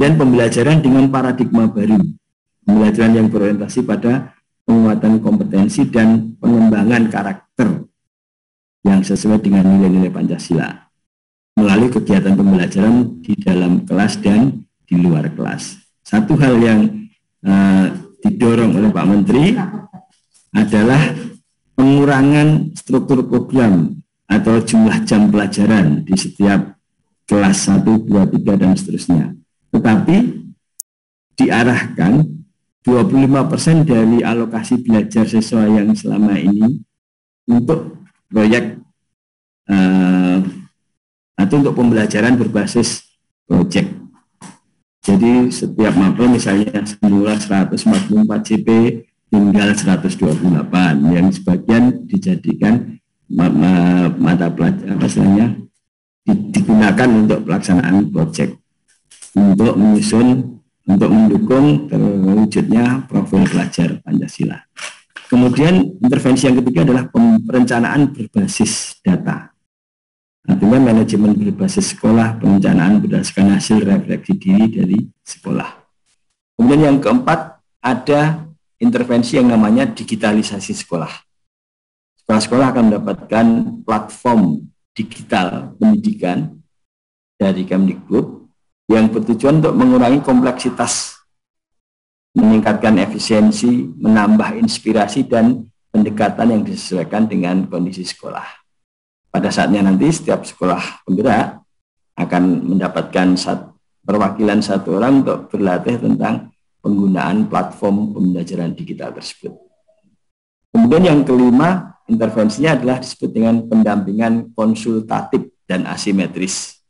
Kemudian pembelajaran dengan paradigma baru, pembelajaran yang berorientasi pada penguatan kompetensi dan pengembangan karakter yang sesuai dengan nilai-nilai Pancasila melalui kegiatan pembelajaran di dalam kelas dan di luar kelas. Satu hal yang didorong oleh Pak Menteri adalah pengurangan struktur program atau jumlah jam pelajaran di setiap kelas 1, 2, 3, dan seterusnya. Tetapi diarahkan 25% dari alokasi belajar siswa yang selama ini untuk proyek atau untuk pembelajaran berbasis proyek. Jadi setiap mapel misalnya semula 144 CP tinggal 128, yang sebagian dijadikan mata pelajaran digunakan untuk pelaksanaan proyek untuk menyusun, untuk mendukung terwujudnya profil pelajar Pancasila. Kemudian intervensi yang ketiga adalah perencanaan berbasis data. Artinya manajemen berbasis sekolah, perencanaan berdasarkan hasil refleksi diri dari sekolah. Kemudian yang keempat, ada intervensi yang namanya digitalisasi sekolah. Sekolah-sekolah akan mendapatkan platform digital pendidikan dari Kemdikbud yang bertujuan untuk mengurangi kompleksitas, meningkatkan efisiensi, menambah inspirasi dan pendekatan yang disesuaikan dengan kondisi sekolah. Pada saatnya nanti setiap sekolah penggerak akan mendapatkan perwakilan satu orang untuk berlatih tentang penggunaan platform pembelajaran digital tersebut. Kemudian yang kelima, intervensinya adalah disebut dengan pendampingan konsultatif dan asimetris.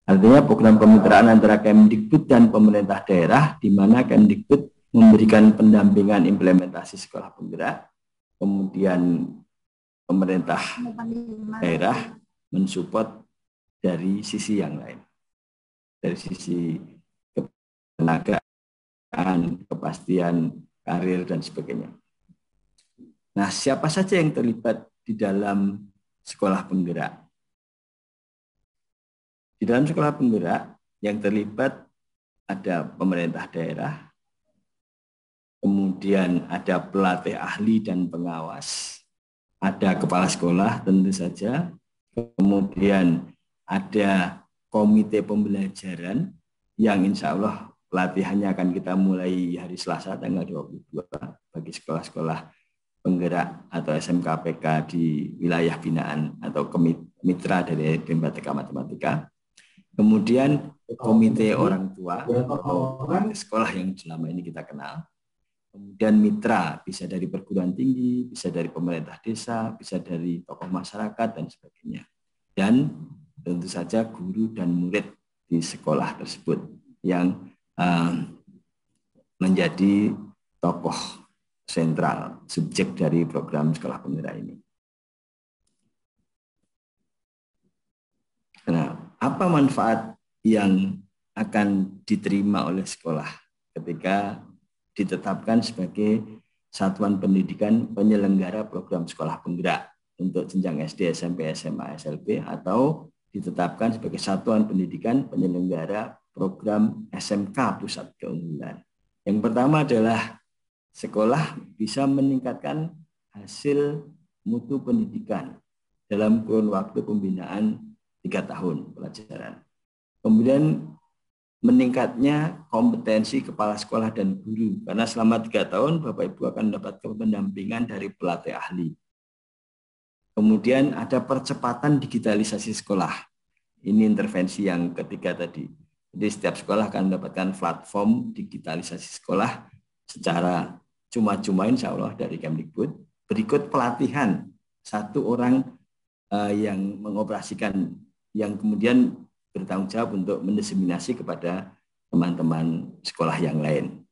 Artinya program kemitraan antara Kemdikbud dan pemerintah daerah, di mana Kemdikbud memberikan pendampingan implementasi sekolah penggerak, kemudian pemerintah daerah mensupport dari sisi yang lain, dari sisi ketenagaan, kepastian karir, dan sebagainya. Nah, siapa saja yang terlibat di dalam sekolah penggerak? Di dalam sekolah penggerak yang terlibat ada pemerintah daerah, kemudian ada pelatih ahli dan pengawas, ada kepala sekolah tentu saja, kemudian ada komite pembelajaran yang insya Allah pelatihannya akan kita mulai hari Selasa tanggal 22 bagi sekolah-sekolah penggerak atau SMK-PK di wilayah binaan atau mitra dari BMTK Matematika. Kemudian komite orang tua atau sekolah yang selama ini kita kenal. Kemudian mitra bisa dari perguruan tinggi, bisa dari pemerintah desa, bisa dari tokoh masyarakat dan sebagainya. Dan tentu saja guru dan murid di sekolah tersebut yang menjadi tokoh sentral, subjek dari program sekolah penggerak ini. Nah, apa manfaat yang akan diterima oleh sekolah ketika ditetapkan sebagai satuan pendidikan penyelenggara program sekolah penggerak untuk jenjang SD, SMP, SMA, SLB, atau ditetapkan sebagai satuan pendidikan penyelenggara program SMK Pusat Keunggulan? Yang pertama adalah sekolah bisa meningkatkan hasil mutu pendidikan dalam kurun waktu pembinaan 3 tahun pelajaran. Kemudian meningkatnya kompetensi kepala sekolah dan guru, karena selama 3 tahun Bapak Ibu akan mendapatkan pendampingan dari pelatih ahli. Kemudian ada percepatan digitalisasi sekolah. Ini intervensi yang ketiga tadi. Jadi setiap sekolah akan mendapatkan platform digitalisasi sekolah secara cuma-cuma insya Allah dari Kemdikbud. Berikut pelatihan satu orang yang mengoperasikan, yang kemudian bertanggung jawab untuk mendiseminasi kepada teman-teman sekolah yang lain.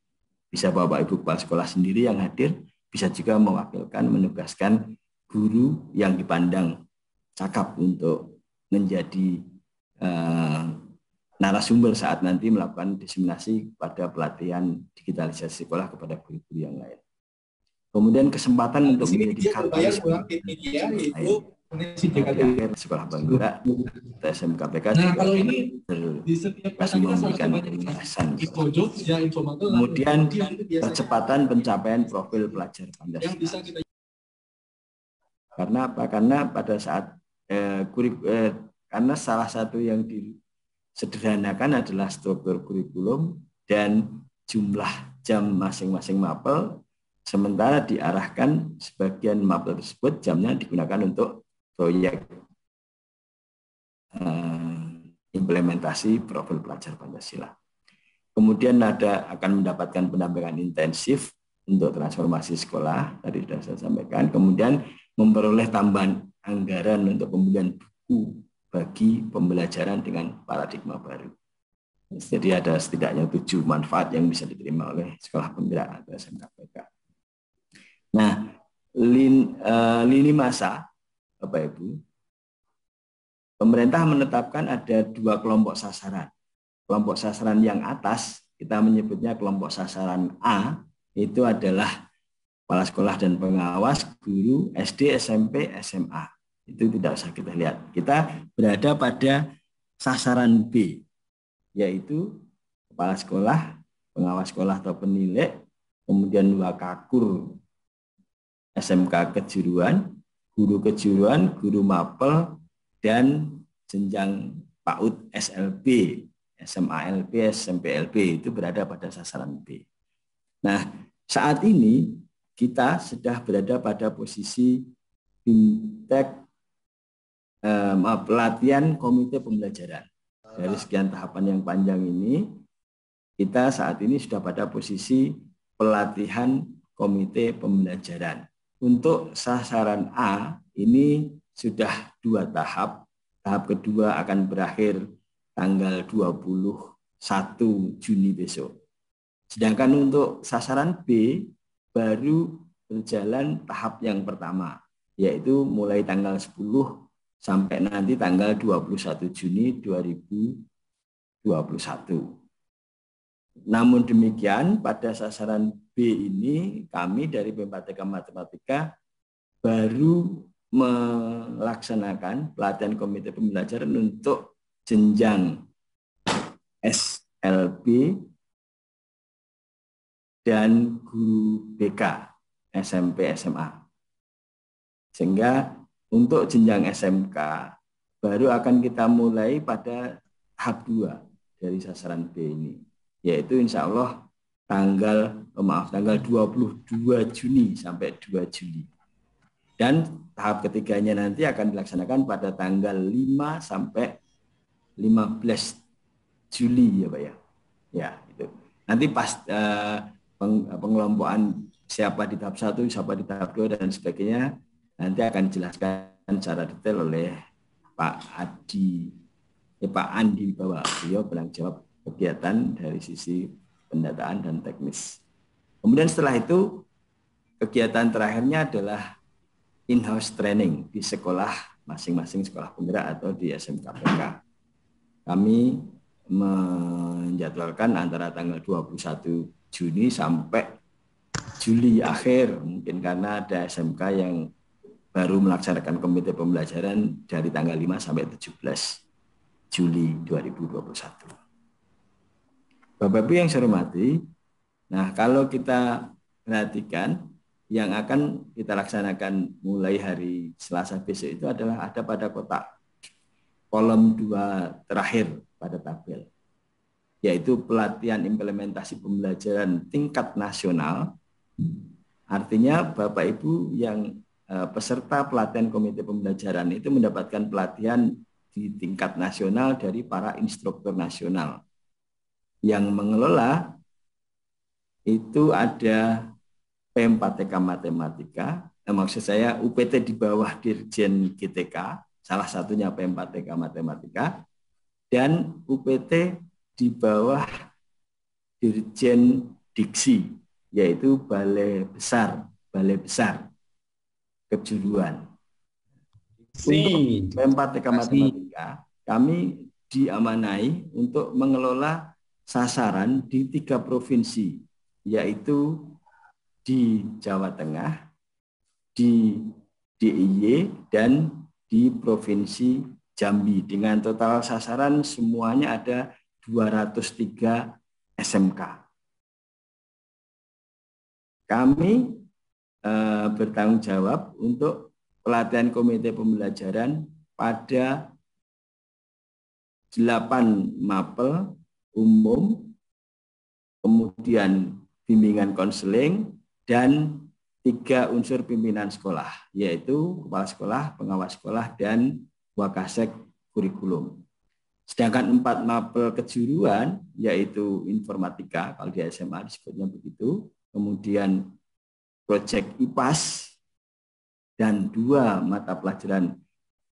Bisa Bapak Ibu kepala sekolah sendiri yang hadir, bisa juga mewakilkan, menugaskan guru yang dipandang cakap untuk menjadi narasumber saat nanti melakukan diseminasi pada pelatihan digitalisasi sekolah kepada guru-guru yang lain. Kemudian kesempatan untuk menjadi katalis di akhir sekolah penggerak SMKPK nah, juga kalau ini di setiap kota kita memberikan penjelasan. Kemudian percepatan pencapaian profil pelajar Pancasila. Karena apa? Karena pada saat karena salah satu yang disederhanakan adalah struktur kurikulum dan jumlah jam masing-masing mapel, sementara diarahkan sebagian mapel tersebut jamnya digunakan untuk proyek implementasi profil pelajar Pancasila. Kemudian akan mendapatkan pendampingan intensif untuk transformasi sekolah, tadi sudah saya sampaikan. Kemudian memperoleh tambahan anggaran untuk pembelian buku bagi pembelajaran dengan paradigma baru. Jadi ada setidaknya 7 manfaat yang bisa diterima oleh sekolah penggerak atau SMKPK. Nah, lini masa, Bapak Ibu, pemerintah menetapkan ada 2 kelompok sasaran. Kelompok sasaran yang atas, kita menyebutnya kelompok sasaran A, itu adalah kepala sekolah dan pengawas, guru, SD, SMP, SMA. Itu tidak usah kita lihat. Kita berada pada sasaran B, yaitu kepala sekolah, pengawas sekolah atau penilai, kemudian wakakur SMK kejuruan, guru mapel, dan jenjang PAUD SLB, SMALB, SMPLB, itu berada pada sasaran B. Nah, saat ini kita sudah berada pada posisi pelatihan komite pembelajaran. Dari sekian tahapan yang panjang ini, kita saat ini sudah pada posisi pelatihan komite pembelajaran. Untuk sasaran A ini sudah 2 tahap. Tahap kedua akan berakhir tanggal 21 Juni besok. Sedangkan untuk sasaran B baru berjalan tahap yang pertama, yaitu mulai tanggal 10 sampai nanti tanggal 21 Juni 2021. Namun demikian, pada sasaran B ini kami dari BMPTK Matematika baru melaksanakan pelatihan komite pembelajaran untuk jenjang SLB dan guru BK SMP SMA. Sehingga untuk jenjang SMK baru akan kita mulai pada tahap 2 dari sasaran B ini, yaitu insya Allah tanggal 22 Juni sampai 2 Juli. Dan tahap ketiganya nanti akan dilaksanakan pada tanggal 5 sampai 15 Juli ya Pak ya. Ya, itu. Nanti pas pengelompokan siapa di tahap 1, siapa di tahap 2 dan sebagainya nanti akan dijelaskan secara detail oleh Pak Andi bahwa beliau penanggung jawab kegiatan dari sisi pendataan dan teknis. Kemudian setelah itu kegiatan terakhirnya adalah in-house training di sekolah masing-masing sekolah penggerak atau di SMKPK. Kami menjadwalkan antara tanggal 21 Juni sampai Juli akhir, mungkin karena ada SMK yang baru melaksanakan komite pembelajaran dari tanggal 5 sampai 17 Juli 2021. Bapak Ibu yang saya hormati, nah kalau kita perhatikan yang akan kita laksanakan mulai hari Selasa besok itu adalah ada pada kotak kolom 2 terakhir pada tabel, yaitu pelatihan implementasi pembelajaran tingkat nasional. Artinya Bapak Ibu yang peserta pelatihan komite pembelajaran itu mendapatkan pelatihan di tingkat nasional dari para instruktur nasional. Yang mengelola itu ada PMPTK Matematika, maksud saya UPT di bawah Dirjen GTK, salah satunya PMPTK Matematika, dan UPT di bawah Dirjen Diksi, yaitu Balai Besar Kejuruan. Untuk PMPTK Matematika, kami diamanai untuk mengelola sasaran di 3 provinsi, yaitu di Jawa Tengah, di DIY, dan di Provinsi Jambi dengan total sasaran semuanya ada 203 SMK. Kami bertanggung jawab untuk pelatihan komite pembelajaran pada 8 mapel umum, kemudian bimbingan konseling, dan 3 unsur pimpinan sekolah, yaitu kepala sekolah, pengawas sekolah, dan wakasek kurikulum. Sedangkan 4 mapel kejuruan, yaitu informatika, kalau di SMA disebutnya begitu, kemudian proyek IPAS, dan 2 mata pelajaran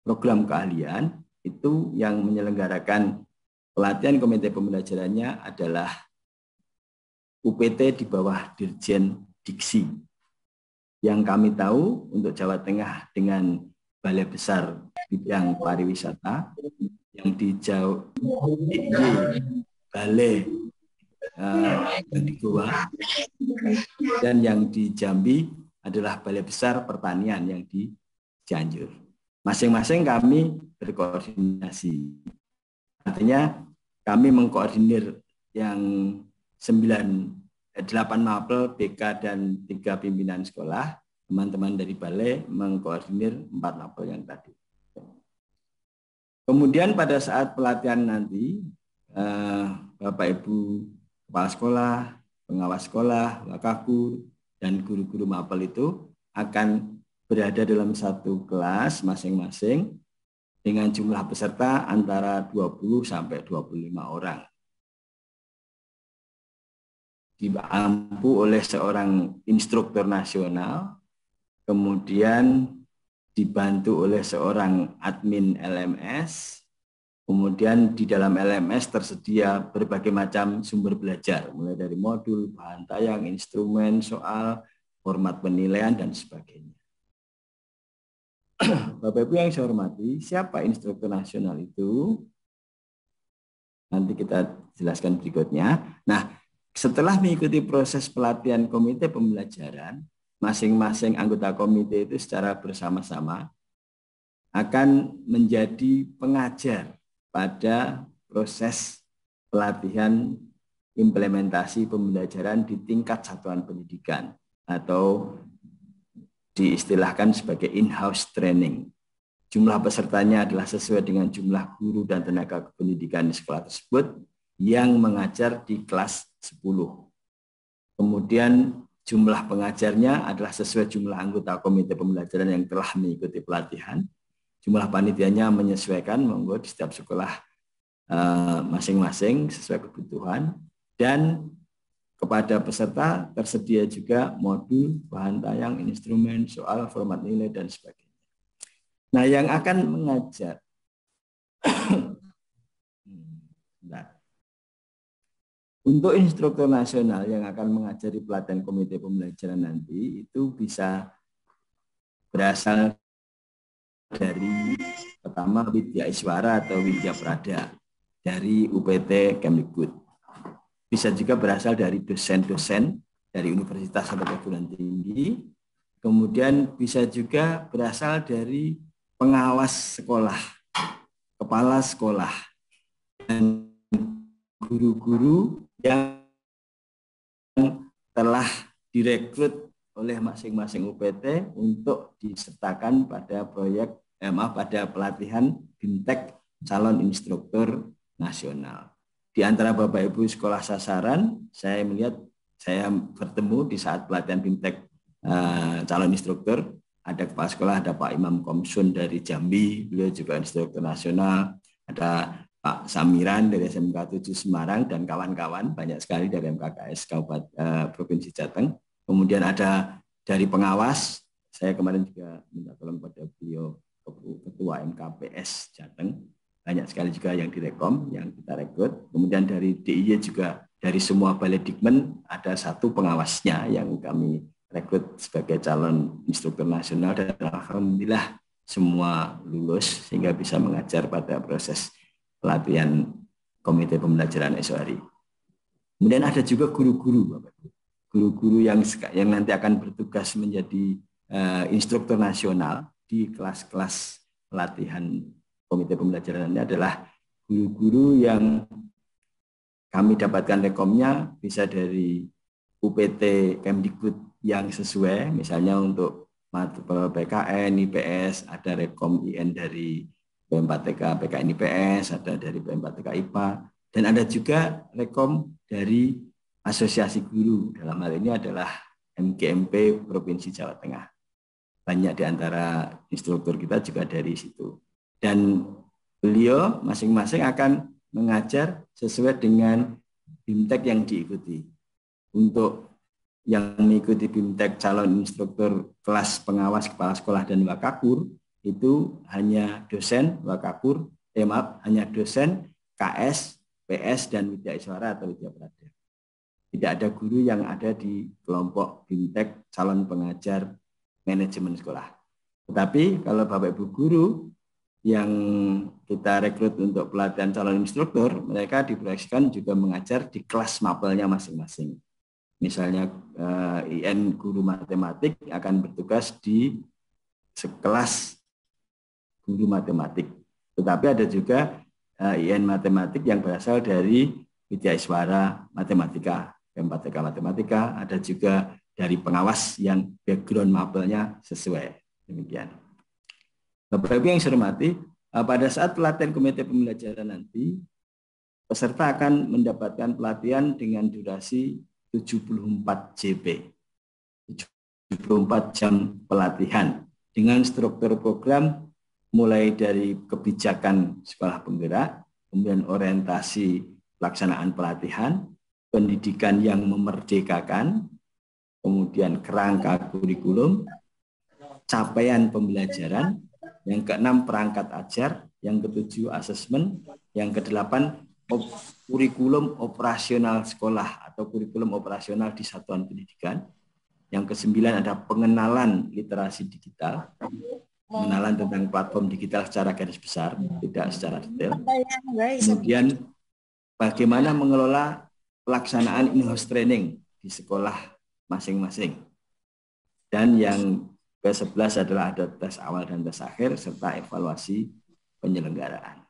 program keahlian, itu yang menyelenggarakan pelatihan komite pembelajarannya adalah UPT di bawah Dirjen Diksi. Yang kami tahu untuk Jawa Tengah dengan Balai Besar Bidang Pariwisata, yang di Jawa Balai di Goa, dan yang di Jambi adalah Balai Besar Pertanian yang di Cianjur. Masing-masing kami berkoordinasi. Artinya kami mengkoordinir yang 8 mapel BK dan 3 pimpinan sekolah. Teman-teman dari balai mengkoordinir 4 mapel yang tadi. Kemudian pada saat pelatihan nanti, Bapak Ibu kepala sekolah, pengawas sekolah, wakakur, dan guru-guru mapel itu akan berada dalam satu kelas masing-masing dengan jumlah peserta antara 20 sampai 25 orang. Diampu oleh seorang instruktur nasional, kemudian dibantu oleh seorang admin LMS, kemudian di dalam LMS tersedia berbagai macam sumber belajar, mulai dari modul, bahan tayang, instrumen, soal, format penilaian, dan sebagainya. Bapak Ibu yang saya hormati, siapa instruktur nasional itu? Nanti kita jelaskan berikutnya. Nah, setelah mengikuti proses pelatihan komite pembelajaran, masing-masing anggota komite itu secara bersama-sama akan menjadi pengajar pada proses pelatihan implementasi pembelajaran di tingkat satuan pendidikan atau diistilahkan sebagai in-house training. Jumlah pesertanya adalah sesuai dengan jumlah guru dan tenaga kependidikan di sekolah tersebut yang mengajar di kelas 10. Kemudian jumlah pengajarnya adalah sesuai jumlah anggota komite pembelajaran yang telah mengikuti pelatihan. Jumlah panitianya menyesuaikan, monggo di setiap sekolah masing-masing sesuai kebutuhan, dan kepada peserta tersedia juga modul, bahan tayang, instrumen, soal, format nilai, dan sebagainya. Nah, yang akan mengajar untuk instruktur nasional yang akan mengajari pelatihan komite pembelajaran nanti itu bisa berasal dari pertama Widya Iswara atau Widya Prada dari UPT Kemdikbud. Bisa juga berasal dari dosen-dosen dari universitas atau perguruan tinggi. Kemudian bisa juga berasal dari pengawas sekolah, kepala sekolah, dan guru-guru yang telah direkrut oleh masing-masing UPT untuk disertakan pada pada pelatihan BIMTEK calon instruktur nasional. Di antara Bapak Ibu sekolah sasaran, saya melihat saya bertemu di saat pelatihan BIMTEK calon instruktur, ada kepala sekolah, ada Pak Imam Komsun dari Jambi, beliau juga instruktur nasional, ada Pak Samiran dari SMK 7 Semarang, dan kawan-kawan banyak sekali dari MKKS Kabupaten Provinsi Jateng. Kemudian ada dari pengawas, saya kemarin juga minta tolong pada beliau Ketua MKPS Jateng, banyak sekali juga yang direkom, yang kita rekrut. Kemudian dari DIY juga, dari semua balai dikmen ada satu pengawasnya yang kami rekrut sebagai calon instruktur nasional, dan alhamdulillah semua lulus sehingga bisa mengajar pada proses pelatihan komite pembelajaran esok hari. Kemudian ada juga guru-guru, guru-guru yang nanti akan bertugas menjadi instruktur nasional di kelas-kelas pelatihan komite pembelajaran ini adalah guru-guru yang kami dapatkan rekomnya bisa dari UPT Kemdikbud yang sesuai, misalnya untuk PKN, IPS, ada rekom IN dari PM4TK, PKN IPS, ada dari PM4TK IPA, dan ada juga rekom dari Asosiasi Guru, dalam hal ini adalah MGMP Provinsi Jawa Tengah. Banyak di antara instruktur kita juga dari situ. Dan beliau masing-masing akan mengajar sesuai dengan BIMTEK yang diikuti. Untuk yang mengikuti BIMTEK calon instruktur kelas pengawas kepala sekolah dan wakakur, itu hanya dosen wakakur, hanya dosen KS, PS, dan Widya Iswara atau Widya Prada. Tidak ada guru yang ada di kelompok BIMTEK calon pengajar manajemen sekolah. Tetapi kalau Bapak Ibu guru yang kita rekrut untuk pelatihan calon instruktur, mereka diproyeksikan juga mengajar di kelas mapelnya masing-masing. Misalnya IN guru matematik akan bertugas di sekelas guru matematik. Tetapi ada juga IN matematik yang berasal dari Widya Iswara Matematika, PM4TK Matematika, ada juga dari pengawas yang background mapelnya sesuai. Demikian. Bapak Ibu yang saya hormati, pada saat pelatihan komite pembelajaran nanti, peserta akan mendapatkan pelatihan dengan durasi 74 JP, 74 jam pelatihan, dengan struktur program mulai dari kebijakan sekolah penggerak, kemudian orientasi pelaksanaan pelatihan, pendidikan yang memerdekakan, kemudian kerangka kurikulum, capaian pembelajaran, yang keenam perangkat ajar, yang ketujuh asesmen, yang kedelapan kurikulum operasional sekolah atau kurikulum operasional di satuan pendidikan, yang kesembilan ada pengenalan literasi digital, pengenalan tentang platform digital secara garis besar, tidak secara detail. Kemudian bagaimana mengelola pelaksanaan in-house training di sekolah masing-masing. Dan yang ke-11 adalah ada tes awal dan tes akhir serta evaluasi penyelenggaraan.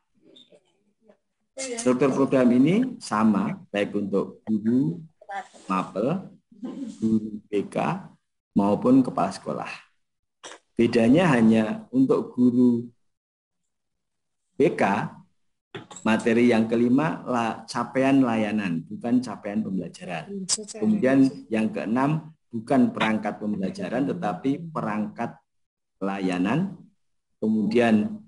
Struktur program ini sama baik untuk guru mapel, guru BK maupun kepala sekolah. Bedanya hanya untuk guru BK, materi yang kelima capaian layanan, bukan capaian pembelajaran. Kemudian yang keenam bukan perangkat pembelajaran tetapi perangkat layanan. Kemudian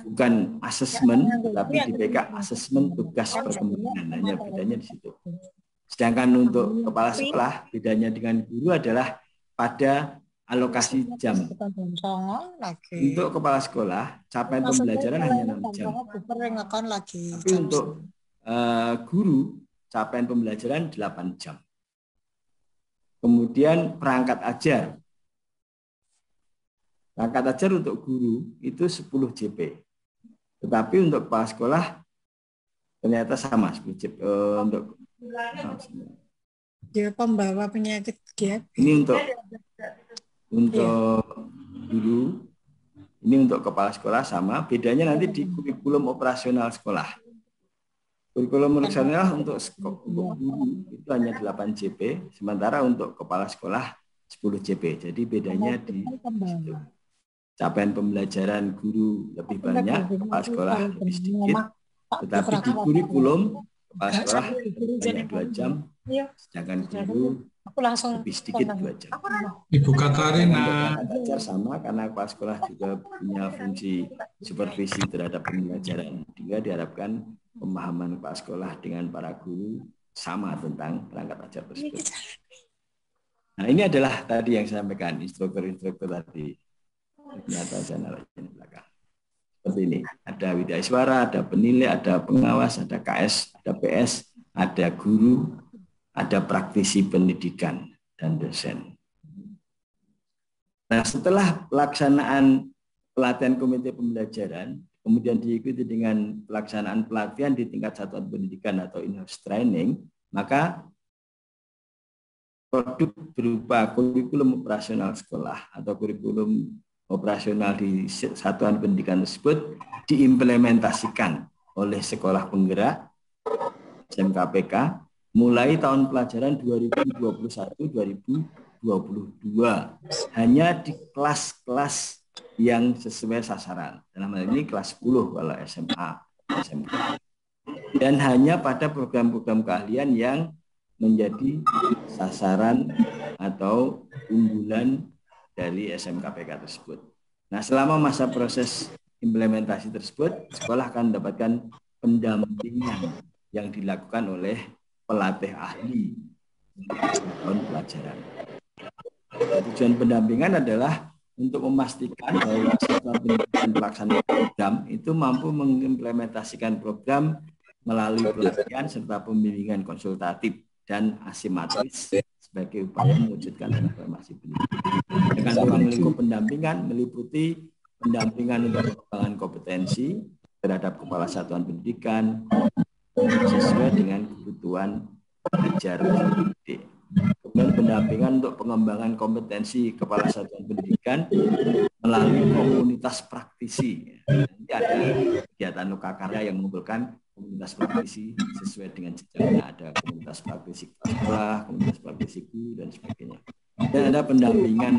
bukan asesmen tetapi di BK asesmen tugas perkembangan, hanya bedanya di situ. Sedangkan untuk kepala sekolah bedanya dengan guru adalah pada alokasi jam. Untuk kepala sekolah capaian pembelajaran hanya 6 jam. Tapi untuk guru capaian pembelajaran 8 jam. Kemudian perangkat ajar. Perangkat ajar untuk guru itu 10 JP. Tetapi untuk kepala sekolah ternyata sama 10 JP. Dia pembawa penyakit gap. Ini untuk guru, ini untuk kepala sekolah sama. Bedanya nanti di kurikulum operasional sekolah. Kurikulum operasional untuk guru itu hanya 8 JP, sementara untuk kepala sekolah 10 JP. Jadi bedanya di situ. Capaian pembelajaran guru lebih banyak, kepala sekolah lebih sedikit. Tetapi di kurikulum kepala sekolah hanya 2 jam, sedangkan guru lebih sedikit 2 jam. Ibu Katarina. Ajar sama karena kepala sekolah juga punya fungsi supervisi terhadap pembelajaran. Hingga diharapkan pemahaman kepala sekolah dengan para guru sama tentang perangkat ajar tersebut. Nah, ini adalah tadi yang saya sampaikan, instruktur-instruktur tadi. Ternyata channel di belakang. Seperti ini, ada Widya Iswara, ada penilai, ada pengawas, ada KS, ada PS, ada guru, ada praktisi pendidikan dan dosen. Nah, setelah pelaksanaan pelatihan komite pembelajaran, kemudian diikuti dengan pelaksanaan pelatihan di tingkat satuan pendidikan atau in-house training, maka produk berupa kurikulum operasional sekolah atau kurikulum operasional di satuan pendidikan tersebut diimplementasikan oleh sekolah penggerak SMKPK mulai tahun pelajaran 2021-2022 hanya di kelas-kelas yang sesuai sasaran. Dalam hal ini kelas 10 kalau SMA, SMK. Dan hanya pada program-program keahlian yang menjadi sasaran atau unggulan dari SMKPK tersebut. Nah, selama masa proses implementasi tersebut, sekolah akan mendapatkan pendampingan yang dilakukan oleh pelatih ahli tahun pelajaran. Tujuan pendampingan adalah untuk memastikan bahwa satuan pendidikan pelaksana program itu mampu mengimplementasikan program melalui pelatihan serta pembimbingan konsultatif dan asimetris sebagai upaya mewujudkan transformasi pendidikan. Dengan ruang lingkup pendampingan meliputi pendampingan untuk pengembangan kompetensi terhadap kepala satuan pendidikan sesuai dengan kebutuhan ajar didik. Kemudian pendampingan untuk pengembangan kompetensi kepala satuan pendidikan melalui komunitas praktisi. Nanti ada kegiatan lokakarya yang mengumpulkan komunitas praktisi sesuai dengan jejaknya, ada komunitas praktisi sekolah, komunitas praktisi guru, dan sebagainya. Dan ada pendampingan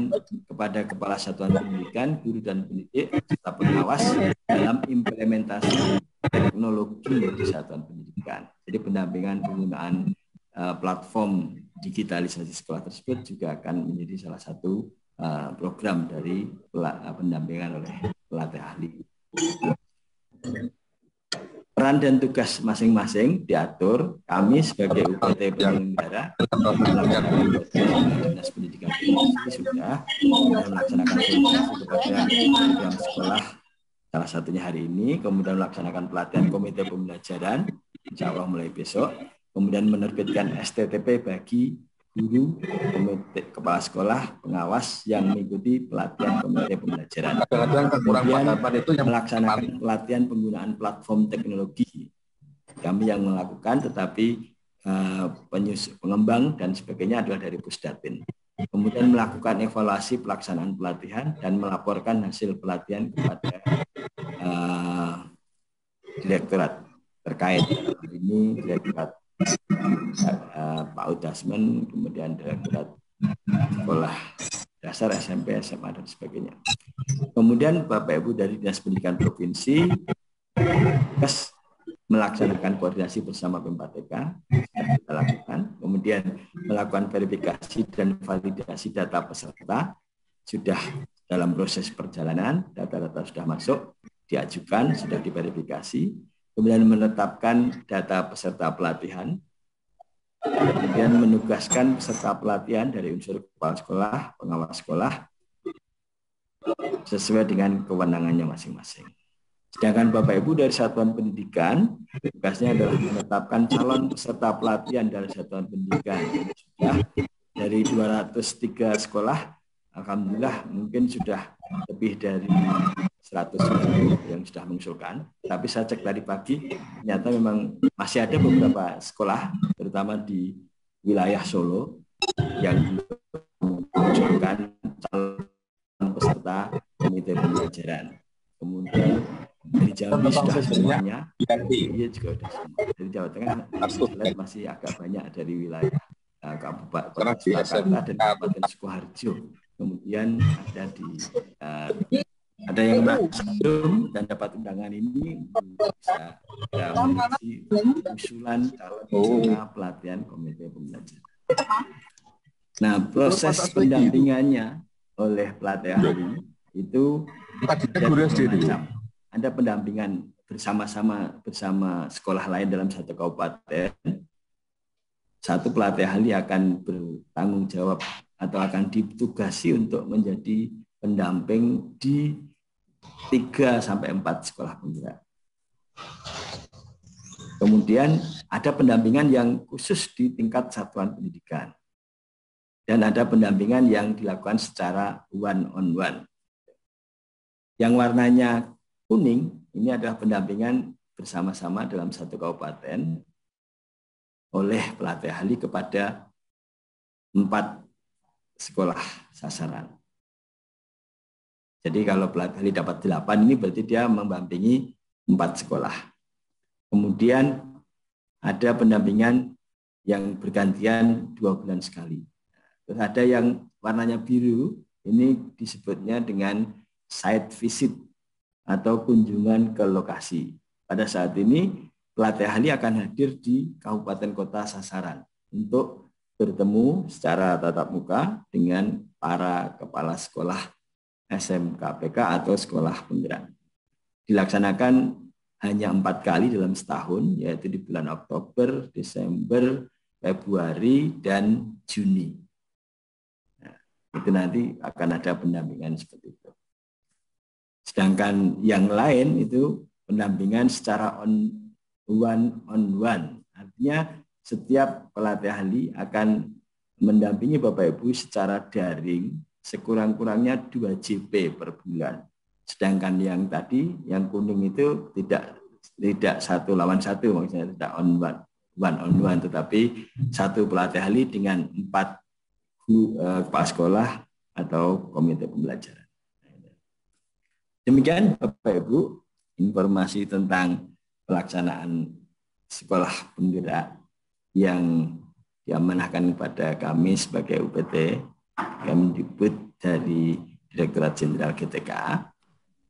kepada kepala satuan pendidikan, guru dan pendidik, serta pengawas dalam implementasi teknologi di satuan pendidikan. Jadi pendampingan penggunaan platform digitalisasi sekolah tersebut juga akan menjadi salah satu program dari pendampingan oleh pelatih ahli. Peran dan tugas masing-masing diatur. Kami sebagai UPT penyelenggara melaksanakan dinas pendidikan sudah melaksanakan komunikasi kepada program sekolah salah satunya hari ini, kemudian melaksanakan pelatihan komite pembelajaran insya Allah mulai besok, kemudian menerbitkan STTP bagi guru, komite, kepala sekolah, pengawas yang mengikuti pelatihan komite pembelajaran. Kemudian melaksanakan pelatihan penggunaan platform teknologi. Kami yang melakukan, tetapi pengembang dan sebagainya adalah dari Pusdatin. Kemudian melakukan evaluasi pelaksanaan pelatihan dan melaporkan hasil pelatihan kepada direktorat terkait. Ini direktorat Pak Udasmen, kemudian direktorat sekolah dasar, SMP, SMA, dan sebagainya. Kemudian Bapak Ibu dari Dinas Pendidikan Provinsi melaksanakan koordinasi bersama PMPTK yang kita lakukan, kemudian melakukan verifikasi dan validasi data peserta sudah dalam proses perjalanan, data-data sudah masuk, diajukan, sudah diverifikasi, kemudian menetapkan data peserta pelatihan, kemudian menugaskan peserta pelatihan dari unsur kepala sekolah, pengawas sekolah, sesuai dengan kewenangannya masing-masing. Sedangkan Bapak Ibu dari satuan pendidikan, tugasnya adalah menetapkan calon peserta pelatihan dari satuan pendidikan. Sudah dari 203 sekolah, alhamdulillah mungkin sudah lebih dari 100 yang sudah mengusulkan. Tapi saya cek tadi pagi, ternyata memang masih ada beberapa sekolah, terutama di wilayah Solo, yang mengusulkan calon peserta komite pembelajaran. Kemudian dari Jambi sudah semuanya, iya juga sudah semua. Dari Jawa Tengah masih agak banyak dari wilayah Kabupaten Surakarta dan Kabupaten Sukoharjo. Kemudian ada yang masuk dan dapat undangan ini bisa mengisi usulan calon peserta pelatihan komite pembelajaran. Nah, proses pendampingannya oleh pelatih ahli itu macam. Ada pendampingan bersama sekolah lain dalam satu kabupaten. Satu pelatih ahli akan bertanggung jawab atau akan ditugasi untuk menjadi pendamping di 3 sampai 4 sekolah penggerak. Kemudian ada pendampingan yang khusus di tingkat satuan pendidikan. Dan ada pendampingan yang dilakukan secara one-on-one. Yang warnanya kuning, ini adalah pendampingan bersama-sama dalam satu kabupaten oleh pelatih ahli kepada 4 sekolah sasaran. Jadi kalau pelatih ahli dapat 8 ini berarti dia mendampingi 4 sekolah. Kemudian ada pendampingan yang bergantian 2 bulan sekali. Terus ada yang warnanya biru, ini disebutnya dengan site visit atau kunjungan ke lokasi. Pada saat ini pelatih ahli akan hadir di kabupaten kota sasaran untuk bertemu secara tatap muka dengan para kepala sekolah SMKPK atau sekolah penggerak. Dilaksanakan hanya 4 kali dalam setahun, yaitu di bulan Oktober, Desember, Februari, dan Juni. Nah, itu nanti akan ada pendampingan seperti itu. Sedangkan yang lain itu pendampingan secara one-on-one. Artinya setiap pelatih ahli akan mendampingi Bapak Ibu secara daring sekurang-kurangnya 2 JP per bulan. Sedangkan yang tadi, yang kuning itu tidak 1 lawan 1, maksudnya tidak one-on-one, tetapi satu pelatih ahli dengan 4 kepala sekolah atau komite pembelajaran. Demikian Bapak Ibu, informasi tentang pelaksanaan sekolah penggerak yang diamanahkan kepada kami sebagai UPT Kemdikbud dari Direktorat Jenderal GTK.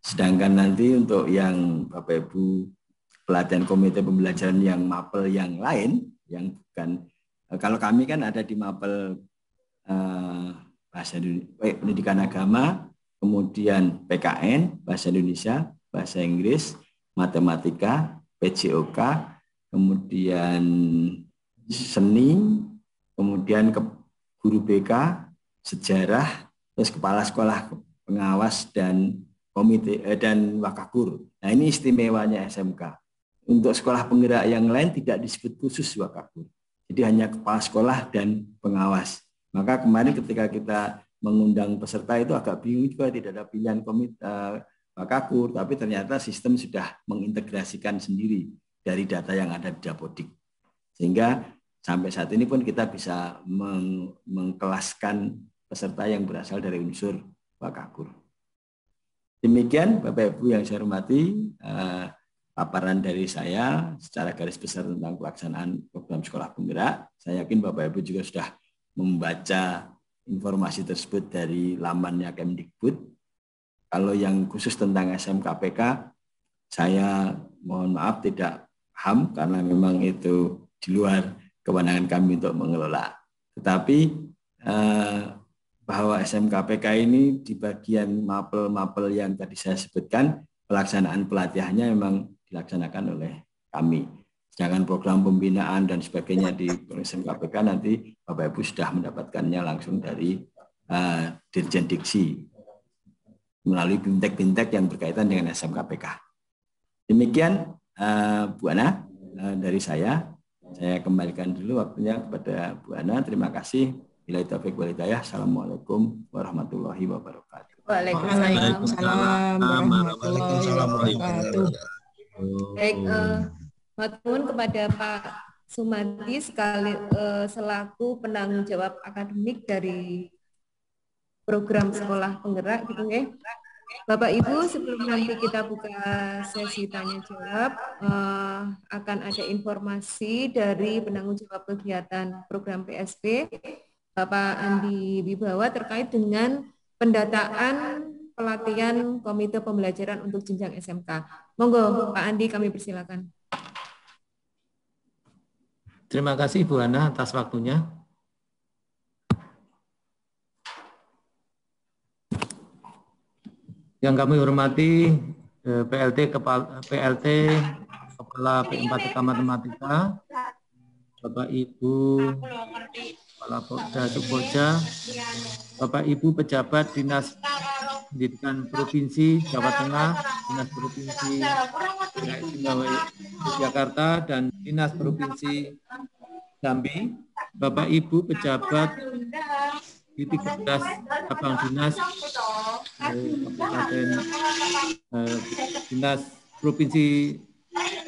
Sedangkan nanti untuk yang Bapak Ibu pelatihan komite pembelajaran yang mapel yang lain, yang bukan, kalau kami kan ada di mapel bahasa pendidikan agama, kemudian PKN, bahasa Indonesia, bahasa Inggris, matematika, PJOK, kemudian seni, kemudian guru BK, sejarah, terus kepala sekolah pengawas dan komite dan wakakur. Nah, ini istimewanya SMK. Untuk sekolah penggerak yang lain tidak disebut khusus wakakur. Jadi hanya kepala sekolah dan pengawas. Maka kemarin ketika kita mengundang peserta itu agak bingung juga, tidak ada pilihan komite wakakur, tapi ternyata sistem sudah mengintegrasikan sendiri dari data yang ada di Dapodik. Sehingga sampai saat ini pun kita bisa mengkelaskan peserta yang berasal dari unsur wakakur. Demikian Bapak Ibu yang saya hormati, paparan dari saya secara garis besar tentang pelaksanaan program sekolah penggerak. Saya yakin Bapak Ibu juga sudah membaca informasi tersebut dari lamannya Kemdikbud. Kalau yang khusus tentang SMKPK, saya mohon maaf tidak paham karena memang itu di luar kewenangan kami untuk mengelola. Tetapi bahwa SMKPK ini di bagian mapel-mapel yang tadi saya sebutkan, pelaksanaan pelatihannya memang dilaksanakan oleh kami. Sedangkan program pembinaan dan sebagainya di SMKPK nanti Bapak Ibu sudah mendapatkannya langsung dari Dirjen Diksi melalui bintek-bintek yang berkaitan dengan SMKPK. Demikian Bu Ana dari saya kembalikan dulu waktunya kepada Bu Ana. Terima kasih. Bila taufiq wal hidayah. Assalamualaikum warahmatullahi wabarakatuh. Waalaikumsalam warahmatullahi wabarakatuh. Baik, matur kepada Pak Sumadi selaku penanggung jawab akademik dari program sekolah penggerak gitu ya. Bapak Ibu, sebelum nanti kita buka sesi tanya jawab, akan ada informasi dari penanggung jawab kegiatan program PSP Bapak Andi Wibawa terkait dengan pendataan pelatihan komite pembelajaran untuk jenjang SMK. Monggo Pak Andi, kami persilakan. Terima kasih Bu Ana atas waktunya. Yang kami hormati PLT Kepala P4TK Matematika, Bapak Ibu Kepala Pokja Subboja, Bapak Ibu pejabat Dinas Pendidikan Provinsi Jawa Tengah, Dinas Provinsi Yogyakarta, dan Dinas Provinsi Jambi, Bapak Ibu pejabat di 13 cabang dinas Kabupaten Dinas Provinsi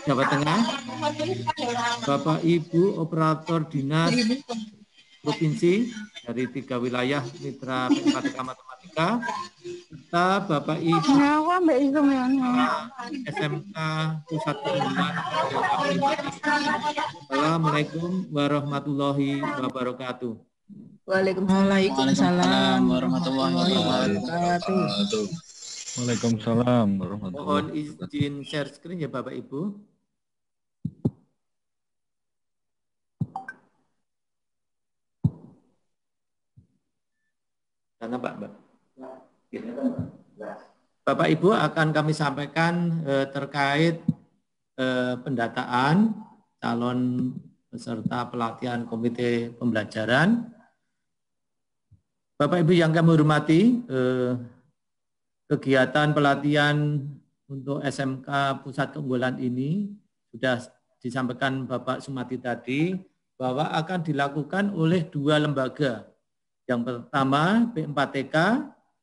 Jawa Tengah, Bapak Ibu operator dinas provinsi dari 3 wilayah mitra P4TK Matematika, serta Bapak Ibu SMK Pusat Keunggulan. Assalamualaikum warahmatullahi wabarakatuh. Waalaikumsalam warahmatullahi wabarakatuh. Waalaikumsalam warahmatullahi Mohon izin share screen ya Bapak Ibu. Karena Mbak. Bapak Ibu akan kami sampaikan terkait pendataan calon peserta pelatihan komite pembelajaran. Bapak Ibu yang kami hormati, kegiatan pelatihan untuk SMK Pusat Keunggulan ini sudah disampaikan Bapak Sumati tadi bahwa akan dilakukan oleh 2 lembaga. Yang pertama P4TK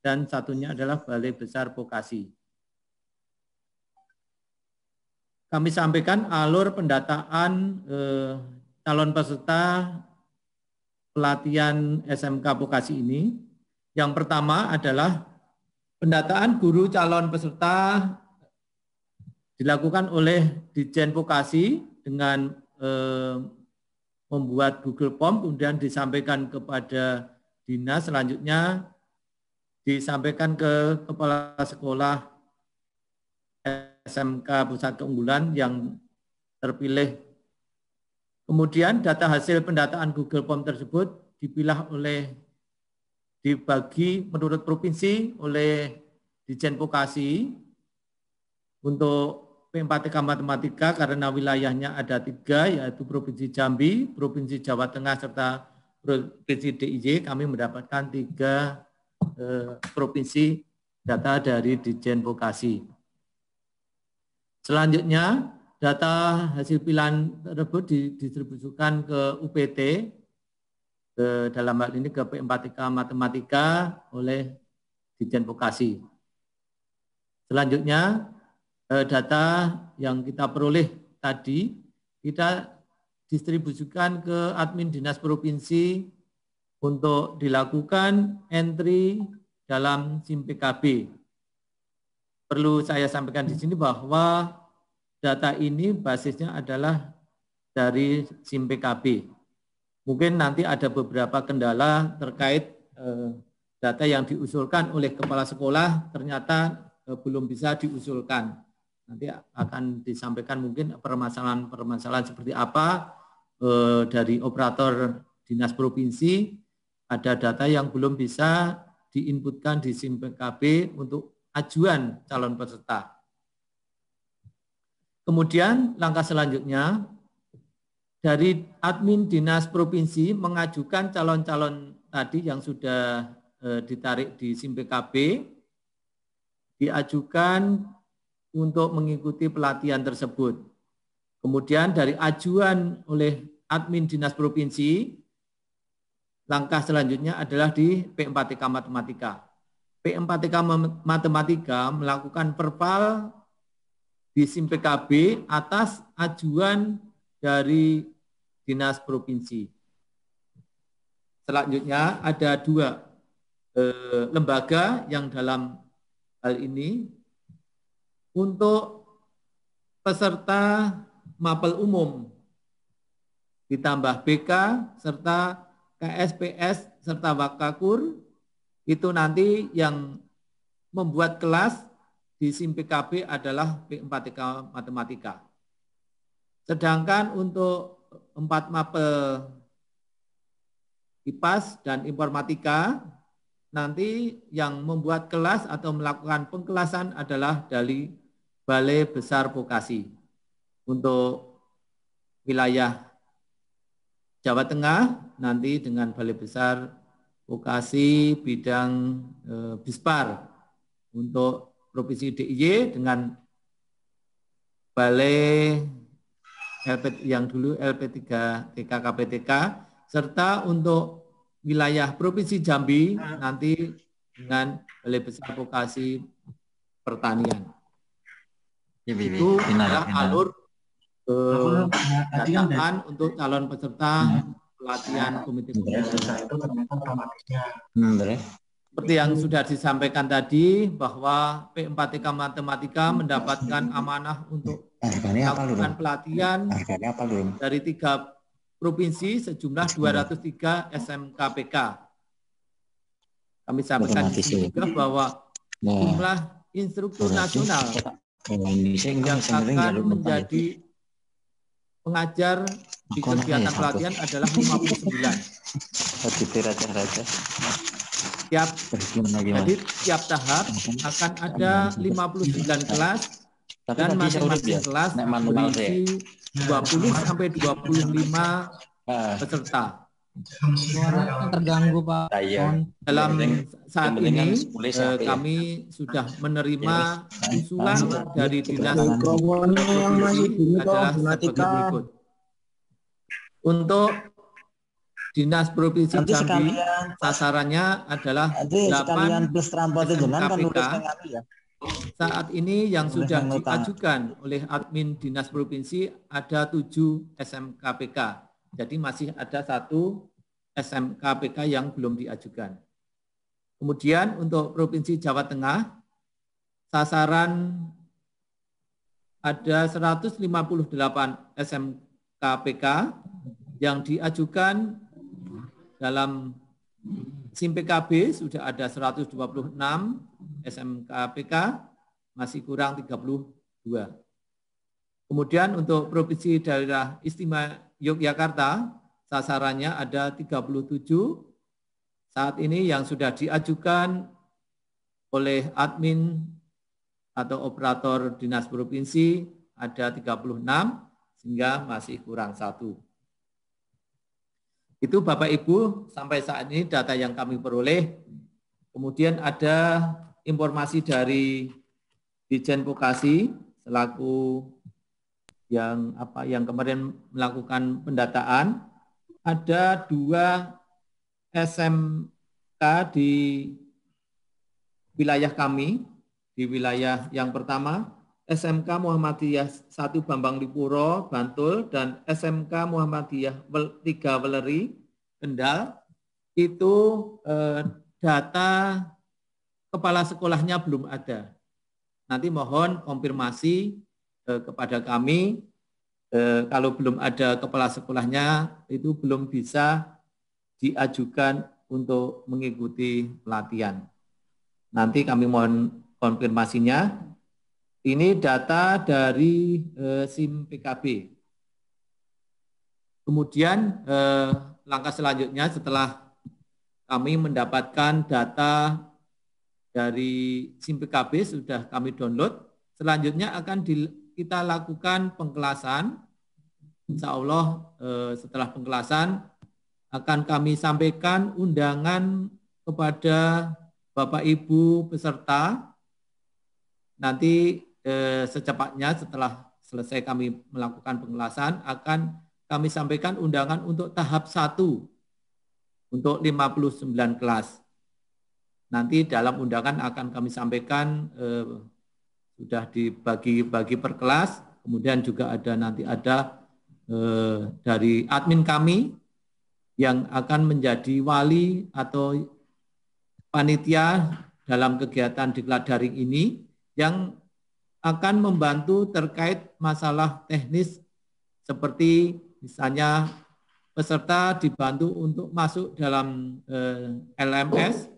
dan satunya adalah Balai Besar Vokasi. Kami sampaikan alur pendataan calon peserta pelatihan SMK Vokasi ini. Yang pertama adalah pendataan guru calon peserta dilakukan oleh Ditjen Vokasi dengan membuat Google Form, kemudian disampaikan kepada dinas, selanjutnya disampaikan ke kepala sekolah SMK Pusat Keunggulan yang terpilih. Kemudian data hasil pendataan Google Form tersebut dibagi menurut provinsi oleh Ditjen Vokasi. Untuk P4TK Matematika karena wilayahnya ada 3, yaitu Provinsi Jambi, Provinsi Jawa Tengah, serta Provinsi DIY, kami mendapatkan 3 provinsi data dari Ditjen Vokasi. Selanjutnya, data hasil pilihan tersebut didistribusikan ke UPT, dalam hal ini ke P4TK Matematika oleh Ditjen Vokasi. Selanjutnya, data yang kita peroleh tadi, kita distribusikan ke admin dinas provinsi untuk dilakukan entry dalam SIM PKB. Perlu saya sampaikan di sini bahwa data ini basisnya adalah dari SIM PKB. Mungkin nanti ada beberapa kendala terkait data yang diusulkan oleh kepala sekolah ternyata belum bisa diusulkan. Nanti akan disampaikan mungkin permasalahan-permasalahan seperti apa dari operator dinas provinsi, ada data yang belum bisa diinputkan di SIM PKB untuk ajuan calon peserta. Kemudian langkah selanjutnya, dari admin dinas provinsi mengajukan calon-calon tadi yang sudah ditarik di SIM PKB, diajukan untuk mengikuti pelatihan tersebut. Kemudian dari ajuan oleh admin dinas provinsi, langkah selanjutnya adalah di P4TK Matematika. P4TK Matematika melakukan perpal di SIM PKB atas ajuan dari dinas provinsi. Selanjutnya ada 2 lembaga yang dalam hal ini untuk peserta mapel umum ditambah BK serta KSPS serta Wakakur, itu nanti yang membuat kelas di SIM PKB adalah P4TK Matematika. Sedangkan untuk 4 mapel IPAS dan Informatika, nanti yang membuat kelas atau melakukan pengkelasan adalah dari Balai Besar Vokasi. Untuk wilayah Jawa Tengah, nanti dengan Balai Besar Vokasi bidang Bispar. Untuk Provinsi DIY dengan Balai yang dulu LP3TK KPTK, serta untuk wilayah Provinsi Jambi nanti dengan Balai Besar Vokasi Pertanian. Itu adalah alur pendataan untuk calon peserta pelatihan komite pembelajaran. Seperti yang sudah disampaikan tadi bahwa P4TK Matematika mendapatkan amanah untuk melakukan pelatihan dari 3 provinsi sejumlah 203 SMKPK. Kami sampaikan di sini juga bahwa jumlah instruktur nasional yang akan menjadi pengajar di kegiatan pelatihan adalah 59. Jadi tiap tahap akan ada 59 kelas dan masing-masing kelas berisi 20 sampai 25 peserta. Suara terganggu, Pak. Dalam saat ini kami sudah menerima usulan dari Dinas Provinsi adalah sebagai berikut. Untuk Dinas Provinsi Jambi sasarannya adalah 8 SMKPK. Saat ini yang sudah diajukan oleh admin Dinas Provinsi ada 7 SMKPK. Jadi masih ada 1 SMKPK yang belum diajukan. Kemudian untuk Provinsi Jawa Tengah, sasaran ada 158 SMKPK yang diajukan dalam SIM PKB sudah ada 126 SMKPK, masih kurang 32. Kemudian untuk Provinsi Daerah Istimewa Yogyakarta, sasarannya ada 37. Saat ini yang sudah diajukan oleh admin atau operator Dinas Provinsi ada 36, sehingga masih kurang 1. Itu Bapak Ibu, sampai saat ini data yang kami peroleh. Kemudian ada informasi dari Ditjen Vokasi selaku yang kemarin melakukan pendataan, ada 2 SMK di wilayah kami. Di wilayah yang pertama, SMK Muhammadiyah 1 Bambang Lipuro, Bantul, dan SMK Muhammadiyah 3 Weleri, Kendal. Itu data kepala sekolahnya belum ada. Nanti mohon konfirmasi kepada kami, kalau belum ada kepala sekolahnya itu belum bisa diajukan untuk mengikuti pelatihan. Nanti kami mohon konfirmasinya. Ini data dari SIM PKB. Kemudian langkah selanjutnya setelah kami mendapatkan data dari SIM PKB sudah kami download, selanjutnya akan kita lakukan pengkelasan. Insya Allah setelah pengkelasan akan kami sampaikan undangan kepada Bapak Ibu peserta. Nanti secepatnya setelah selesai kami melakukan pengkelasan akan kami sampaikan undangan untuk tahap 1 untuk 59 kelas. Nanti dalam undangan akan kami sampaikan sudah dibagi-bagi per kelas, kemudian juga nanti ada dari admin kami yang akan menjadi wali atau panitia dalam kegiatan diklat daring ini yang akan membantu terkait masalah teknis seperti misalnya peserta dibantu untuk masuk dalam LMS.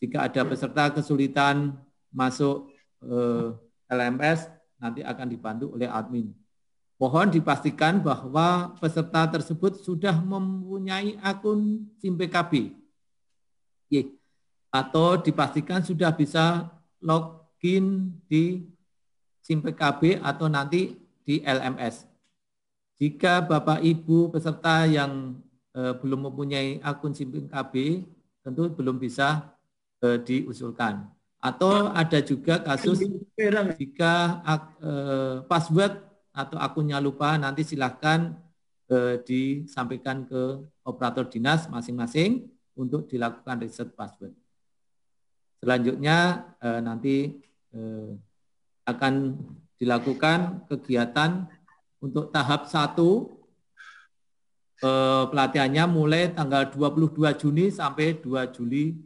Jika ada peserta kesulitan masuk LMS, nanti akan dibantu oleh admin. Mohon dipastikan bahwa peserta tersebut sudah mempunyai akun SIM PKB. Atau dipastikan sudah bisa login di SIM PKB atau nanti di LMS. Jika Bapak Ibu peserta yang belum mempunyai akun SIM PKB, tentu belum bisa diusulkan. Atau ada juga kasus jika password atau akunnya lupa, nanti silahkan disampaikan ke operator dinas masing-masing untuk dilakukan reset password. Selanjutnya nanti akan dilakukan kegiatan untuk tahap 1 pelatihannya mulai tanggal 22 Juni sampai 2 Juli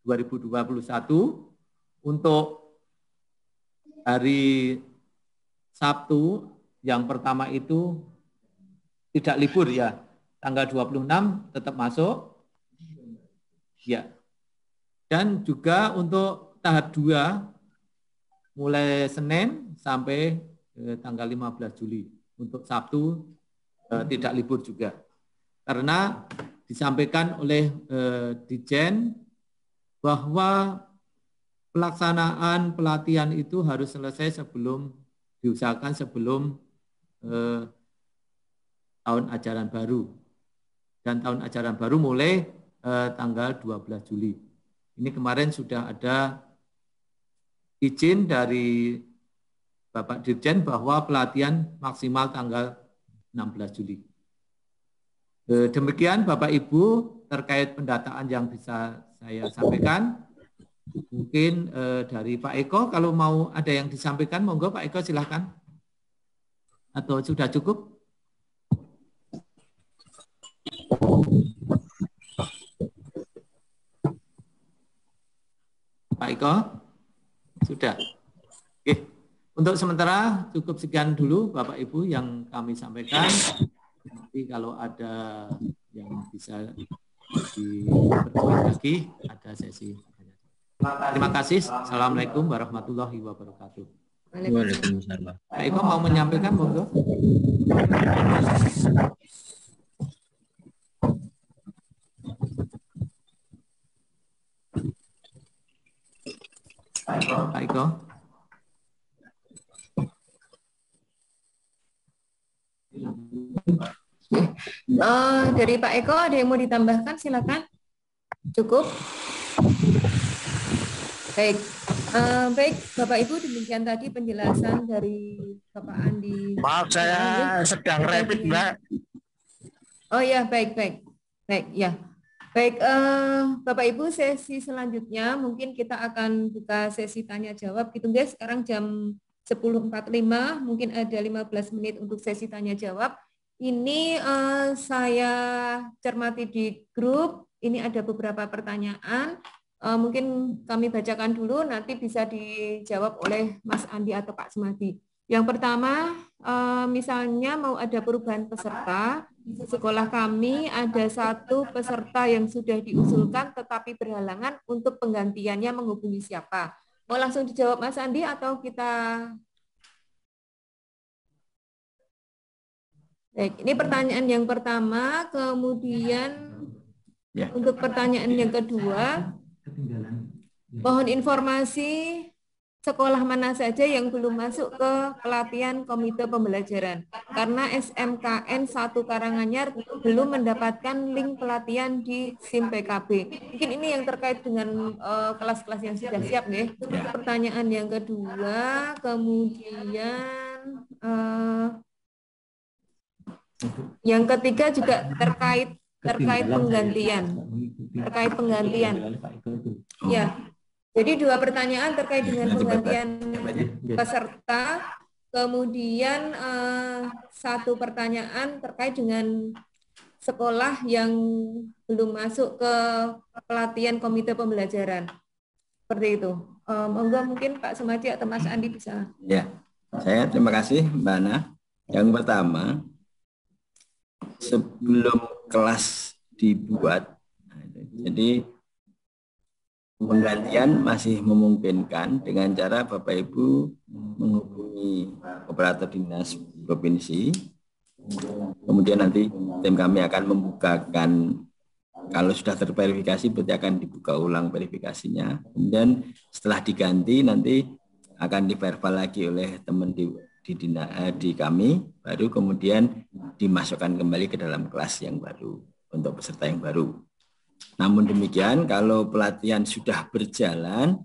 2021 untuk hari Sabtu yang pertama itu tidak libur ya, tanggal 26 tetap masuk. Ya. Dan juga untuk tahap 2 mulai Senin sampai tanggal 15 Juli. Untuk Sabtu tidak libur juga. Karena disampaikan oleh Dijen bahwa pelaksanaan pelatihan itu harus selesai diusahakan sebelum tahun ajaran baru. Dan tahun ajaran baru mulai tanggal 12 Juli. Ini kemarin sudah ada izin dari Bapak Dirjen bahwa pelatihan maksimal tanggal 16 Juli. Demikian Bapak Ibu terkait pendataan yang bisa saya sampaikan. Mungkin dari Pak Eko, kalau mau ada yang disampaikan, monggo Pak Eko silahkan. Atau sudah cukup? Pak Eko, sudah. Oke. Untuk sementara cukup sekian dulu Bapak Ibu yang kami sampaikan. Nanti kalau ada yang bisa diperkuat lagi, ada sesi. Terima kasih. Assalamualaikum warahmatullahi wabarakatuh. Waalaikumsalam. Pak Eko mau menyampaikan, monggo. Pak Eko. Dari Pak Eko ada yang mau ditambahkan, silakan. Cukup. Baik, baik Bapak Ibu, demikian tadi penjelasan dari Bapak Andi. Maaf, saya sedang rapid, Mbak. Oh ya, baik, ya. Baik, Bapak Ibu, sesi selanjutnya mungkin kita akan buka sesi tanya jawab gitu guys. Sekarang jam 10.45, mungkin ada 15 menit untuk sesi tanya jawab. Ini saya cermati di grup, ini ada beberapa pertanyaan. Mungkin kami bacakan dulu, nanti bisa dijawab oleh Mas Andi atau Pak Sumadi. Yang pertama, misalnya mau ada perubahan peserta, di sekolah kami ada satu peserta yang sudah diusulkan tetapi berhalangan, untuk penggantiannya menghubungi siapa? Mau langsung dijawab Mas Andi atau kita... Baik, ini pertanyaan yang pertama, kemudian untuk pertanyaan yang kedua, mohon informasi sekolah mana saja yang belum masuk ke pelatihan komite pembelajaran. Karena SMKN 1 Karanganyar belum mendapatkan link pelatihan di SIM PKB. Mungkin ini yang terkait dengan kelas-kelas yang sudah siap, ya. Pertanyaan yang kedua, kemudian yang ketiga juga terkait penggantian. Ya. Jadi dua pertanyaan terkait dengan penggantian peserta, kemudian satu pertanyaan terkait dengan sekolah yang belum masuk ke pelatihan komite pembelajaran. Seperti itu. Monggo mungkin Pak Sumadi atau Mas Andi bisa. Ya, saya terima kasih Mbak Ana. Yang pertama, sebelum kelas dibuat, jadi penggantian masih memungkinkan dengan cara Bapak Ibu menghubungi operator dinas provinsi. Kemudian nanti tim kami akan membukakan, kalau sudah terverifikasi berarti akan dibuka ulang verifikasinya. Kemudian setelah diganti nanti akan diverbal lagi oleh teman di kami, baru kemudian dimasukkan kembali ke dalam kelas yang baru untuk peserta yang baru. Namun demikian, kalau pelatihan sudah berjalan,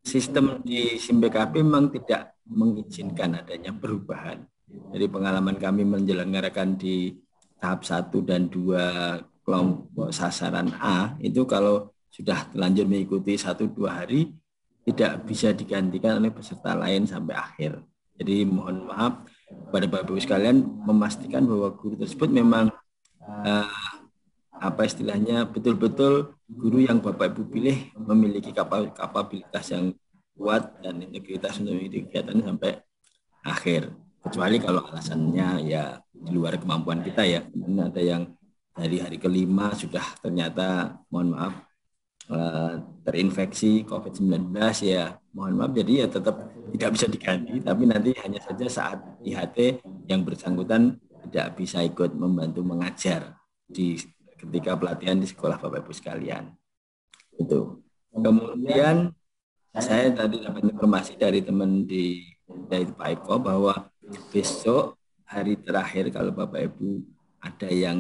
sistem di SIM PKB memang tidak mengizinkan adanya perubahan. Jadi pengalaman kami menyelenggarakan di tahap 1 dan 2 kelompok sasaran A, itu kalau sudah terlanjur mengikuti 1-2 hari, tidak bisa digantikan oleh peserta lain sampai akhir. Jadi mohon maaf kepada Bapak Ibu sekalian, memastikan bahwa guru tersebut memang apa istilahnya, betul-betul guru yang Bapak Ibu pilih memiliki kapabilitas yang kuat dan integritas untuk mengikuti kegiatan sampai akhir. Kecuali kalau alasannya ya di luar kemampuan kita ya. Kemudian ada yang dari hari kelima sudah ternyata, mohon maaf, terinfeksi COVID-19 ya, mohon maaf, jadi ya tetap tidak bisa diganti, tapi nanti hanya saja saat IHT yang bersangkutan tidak bisa ikut membantu mengajar ketika pelatihan di sekolah Bapak Ibu sekalian. Itu. Kemudian saya tadi dapat informasi dari teman dari Pak Eko bahwa besok hari terakhir kalau Bapak Ibu ada yang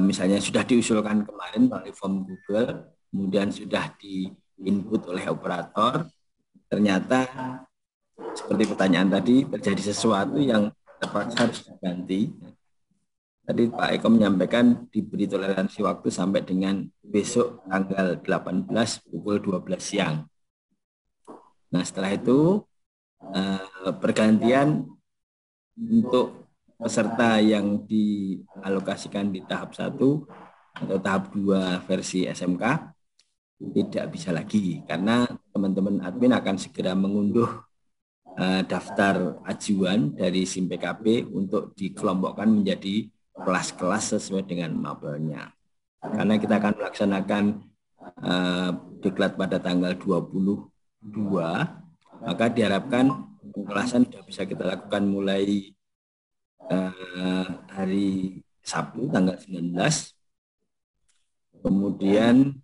misalnya sudah diusulkan kemarin melalui form Google, kemudian sudah di-input oleh operator, ternyata seperti pertanyaan tadi terjadi sesuatu yang terpaksa harus diganti. Tadi Pak Eko menyampaikan diberi toleransi waktu sampai dengan besok tanggal 18 pukul 12 siang. Nah setelah itu pergantian untuk peserta yang dialokasikan di tahap 1 atau tahap 2 versi SMK tidak bisa lagi karena teman-teman admin akan segera mengunduh daftar ajuan dari SIM PKP untuk dikelompokkan menjadi kelas-kelas sesuai dengan mapelnya. Karena kita akan melaksanakan diklat pada tanggal 22, maka diharapkan pengkelasan sudah bisa kita lakukan mulai hari Sabtu tanggal 19, kemudian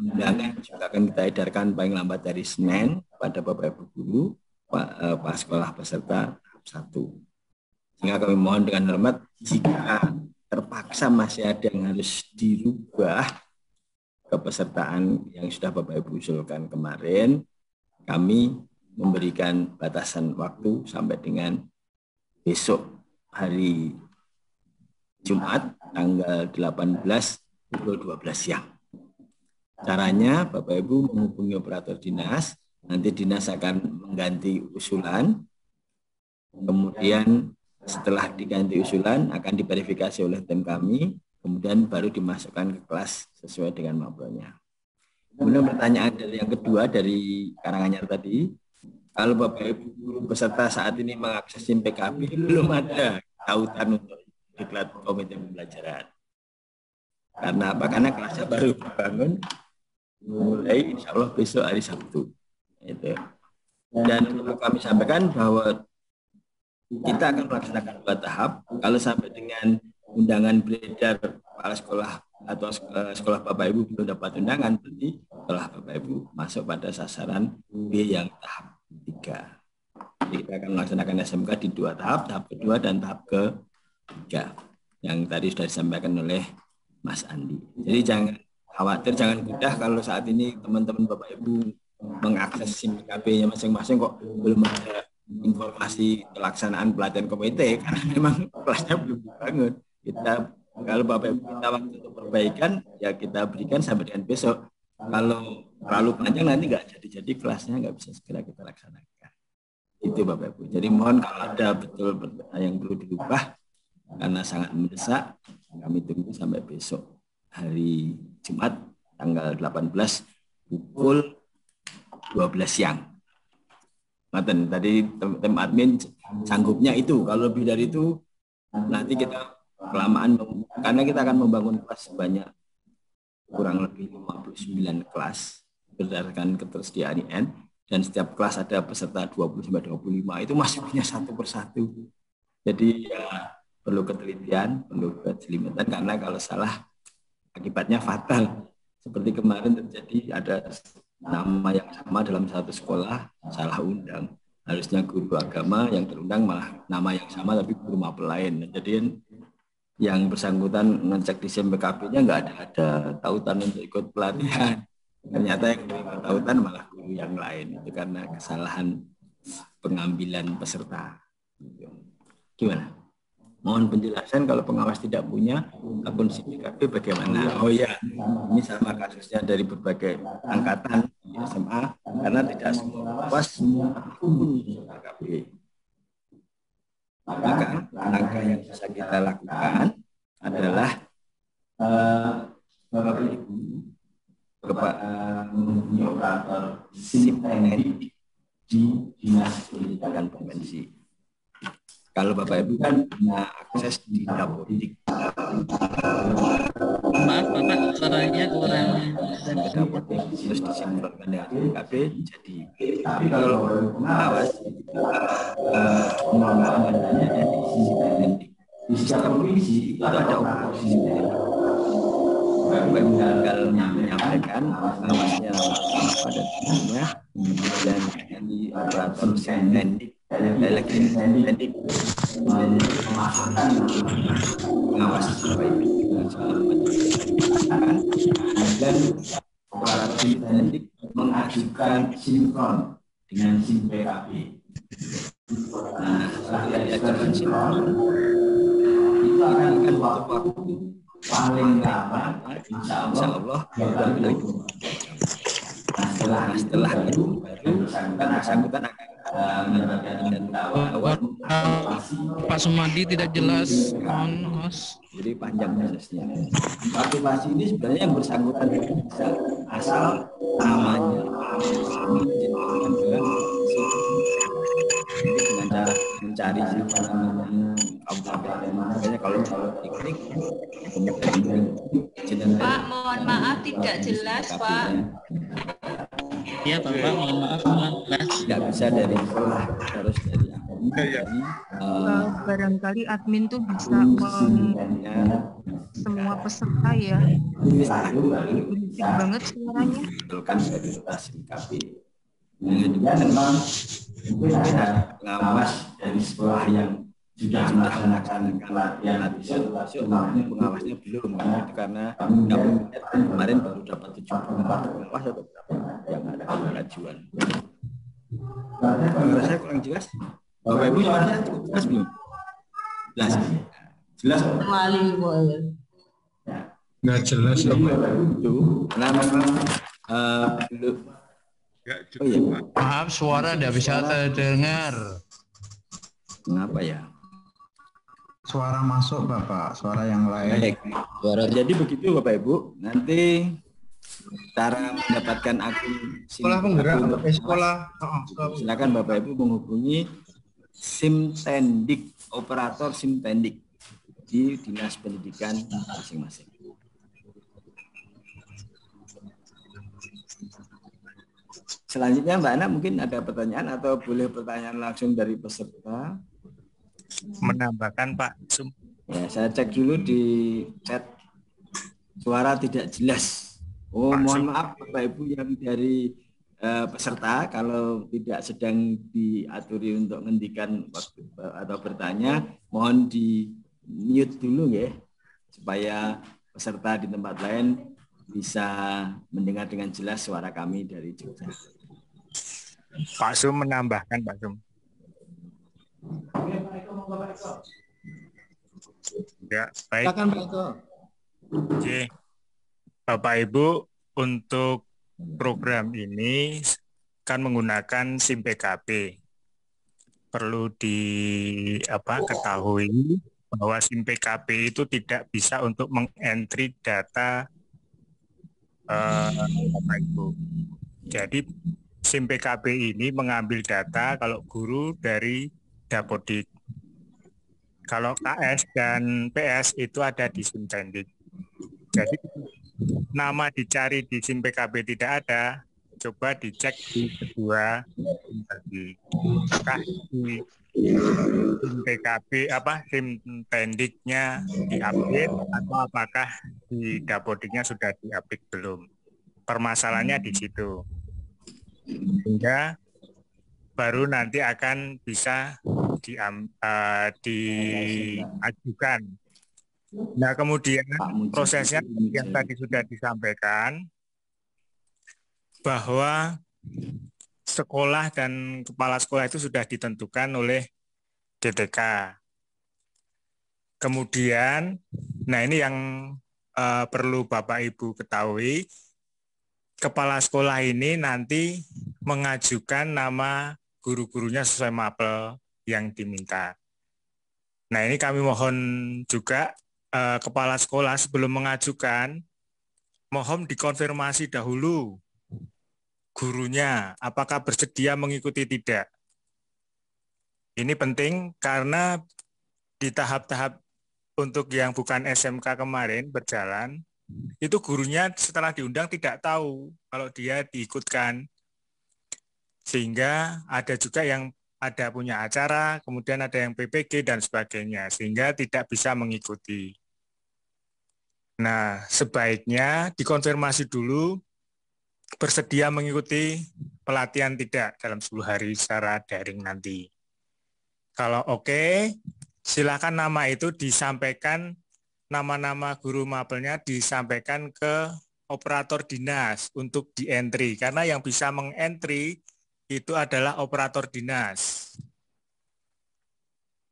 undangan juga akan kita edarkan paling lambat dari Senin pada Bapak Ibu guru Pak sekolah peserta tahap 1. Sehingga kami mohon dengan hormat jika terpaksa masih ada yang harus dirubah kepesertaan yang sudah Bapak Ibu usulkan kemarin, kami memberikan batasan waktu sampai dengan besok hari Jumat tanggal 18 pukul 12 siang. Caranya Bapak Ibu menghubungi operator dinas, nanti dinas akan mengganti usulan, kemudian setelah diganti usulan akan diverifikasi oleh tim kami, kemudian baru dimasukkan ke kelas sesuai dengan mapelnya. Kemudian pertanyaan dari yang kedua dari Karanganyar tadi, kalau Bapak Ibu guru peserta saat ini mengakses SIM PKP, belum ada tautan untuk diklat komite pembelajaran. Karena apa? Karena kelasnya baru dibangun mulai insya Allah besok hari Sabtu. Itu. Dan kami sampaikan bahwa kita akan melaksanakan 2 tahap. Kalau sampai dengan undangan beredar kepala sekolah atau sekolah Bapak Ibu belum dapat undangan, berarti sekolah Bapak Ibu masuk pada sasaran B yang tahap 3. Jadi kita akan melaksanakan SMK di 2 tahap, tahap kedua dan tahap ketiga yang tadi sudah disampaikan oleh Mas Andi. Jadi jangan khawatir, jangan mudah kalau saat ini teman-teman Bapak Ibu mengakses SIM PKP-nya masing-masing kok belum ada informasi pelaksanaan pelatihan komite karena memang kelasnya belum dibangun. Kita kalau Bapak Ibu minta waktu untuk perbaikan ya kita berikan sampai dengan besok. Kalau terlalu panjang nanti nggak jadi kelasnya nggak bisa segera kita laksanakan. Itu Bapak Ibu. Jadi mohon kalau ada betul yang perlu dirubah karena sangat mendesak, kami tunggu sampai besok hari Jumat tanggal 18 pukul 12 siang. Maten, tadi tim admin sanggupnya itu. Kalau lebih dari itu nanti kita kelamaan karena kita akan membangun kelas sebanyak kurang lebih 59 kelas berdasarkan ketersediaan IN dan setiap kelas ada peserta 20-25 itu masih punya satu persatu. Jadi ya perlu ketelitian, perlu kejelimatan karena kalau salah akibatnya fatal. Seperti kemarin terjadi ada nama yang sama dalam satu sekolah salah undang. Harusnya guru agama yang terundang malah nama yang sama tapi guru mapel lain. Jadi yang bersangkutan ngecek di SIM PKP-nya nggak ada tautan untuk ikut pelatihan. Ternyata yang menerima tautan malah guru yang lain. Itu karena kesalahan pengambilan peserta. Gimana? Mohon penjelasan kalau pengawas tidak punya akun SIM PKP bagaimana? Oh ya, ini sama kasusnya dari berbagai angkatan di SMA karena tidak semua pengawas semua akun PKP. Maka langkah yang bisa kita lakukan adalah Bapak Ibu menghubungi operator SIM TNI di Dinas Pendidikan Provinsi. Kalau Bapak Ibu kan punya akses di Dapodik. Maaf Bapak, suaranya kurang. Ke Dapodik terus disinkronkan dengan SIMKB jadi. Tapi kalau pengawas pengawasannya di sisi teknik. Di sistem provinsi itu ada operasi sistem. Bapak Ibu tinggal menyampaikan awasnya pada timnya, kemudian di operator teknik teknik memasukkan pengawas supaya dan operator teknik mengajukan sinkron dengan SIM PKB. Nah, setelah diajukan sinkron itu akan butuh waktu paling lama insya Allah kurang dari 2 jam. Setelah itu baru bersangkutan akan mendapatkan awal. Pak Sumadi tidak jelas, mohon Mas. Jadi panjang prosesnya. Aktivasi ini sebenarnya yang bersangkutan bisa asal namanya dengan cara mencari siapa namanya kabupaten makanya kalau klik Pak, mohon maaf tidak jelas Pak. Iya Bapak, mohon maaf. Tidak bisa dari sekolah, harus dari barangkali admin tuh bisa semua peserta ya. Berisik banget suaranya. Betulkan dari SIMKB. Memang mungkin ada pengawas dari sekolah yang sudah melaksanakan latihan namanya pengawasnya belum gitu, karena kemarin baru dapat 74 pengawas atau berapa yang ada pengajuan. Menurut saya kurang jelas. Bapak Ibu suaranya cukup jelas belum? Jelas. Jelas. Nggak jelas ya Pak. Nah memang belum. Oh iya. Maaf, suara tidak bisa terdengar. Mengapa ya? Suara masuk Bapak, suara yang lain. Baik. Jadi begitu Bapak Ibu, nanti cara mendapatkan akun Sekolah penggerak, sekolah. Silakan Bapak Ibu menghubungi SIM Tendik, operator SIM Tendik di Dinas Pendidikan masing-masing. Selanjutnya Mbak Ana mungkin ada pertanyaan atau boleh pertanyaan langsung dari peserta? Menambahkan Pak Sum. Ya, saya cek dulu di chat suara tidak jelas. Oh, mohon maaf Bapak Ibu yang dari peserta kalau tidak sedang diaturi untuk menghentikan waktu atau bertanya, mohon di mute dulu ya supaya peserta di tempat lain bisa mendengar dengan jelas suara kami dari Jogja. Pak Sum menambahkan Pak Sum. Ya, baik. Silakan Pak Eko. Oke. Bapak Ibu, untuk program ini kan menggunakan SIM PKB. Perlu ketahui bahwa SIM PKB itu tidak bisa untuk mengentry data Bapak Ibu. Jadi SIM PKB ini mengambil data kalau guru dari Dapodik. Kalau KS dan PS itu ada di SIM Tendik. Jadi nama dicari di SIM PKB tidak ada, coba dicek di kedua apakah di SIM PKB SIM Tendiknya diupdate atau apakah di Dapodiknya sudah diupdate belum. Permasalahannya di situ. Sehingga baru nanti akan bisa diajukan. Nah, kemudian prosesnya yang tadi sudah disampaikan bahwa sekolah dan kepala sekolah itu sudah ditentukan oleh DTK. Kemudian, nah ini yang perlu Bapak Ibu ketahui, kepala sekolah ini nanti mengajukan nama guru-gurunya sesuai mapel yang diminta. Nah, ini kami mohon juga kepala sekolah sebelum mengajukan, mohon dikonfirmasi dahulu gurunya apakah bersedia mengikuti tidak. Ini penting karena di tahap-tahap untuk yang bukan SMK kemarin berjalan, itu gurunya setelah diundang tidak tahu kalau dia diikutkan. Sehingga ada juga yang ada punya acara, kemudian ada yang PPG dan sebagainya, sehingga tidak bisa mengikuti. Nah, sebaiknya dikonfirmasi dulu bersedia mengikuti pelatihan tidak dalam 10 hari secara daring nanti. Kalau oke, silakan nama itu disampaikan, nama-nama guru mapelnya disampaikan ke operator dinas untuk di-entry, karena yang bisa meng-entry itu adalah operator dinas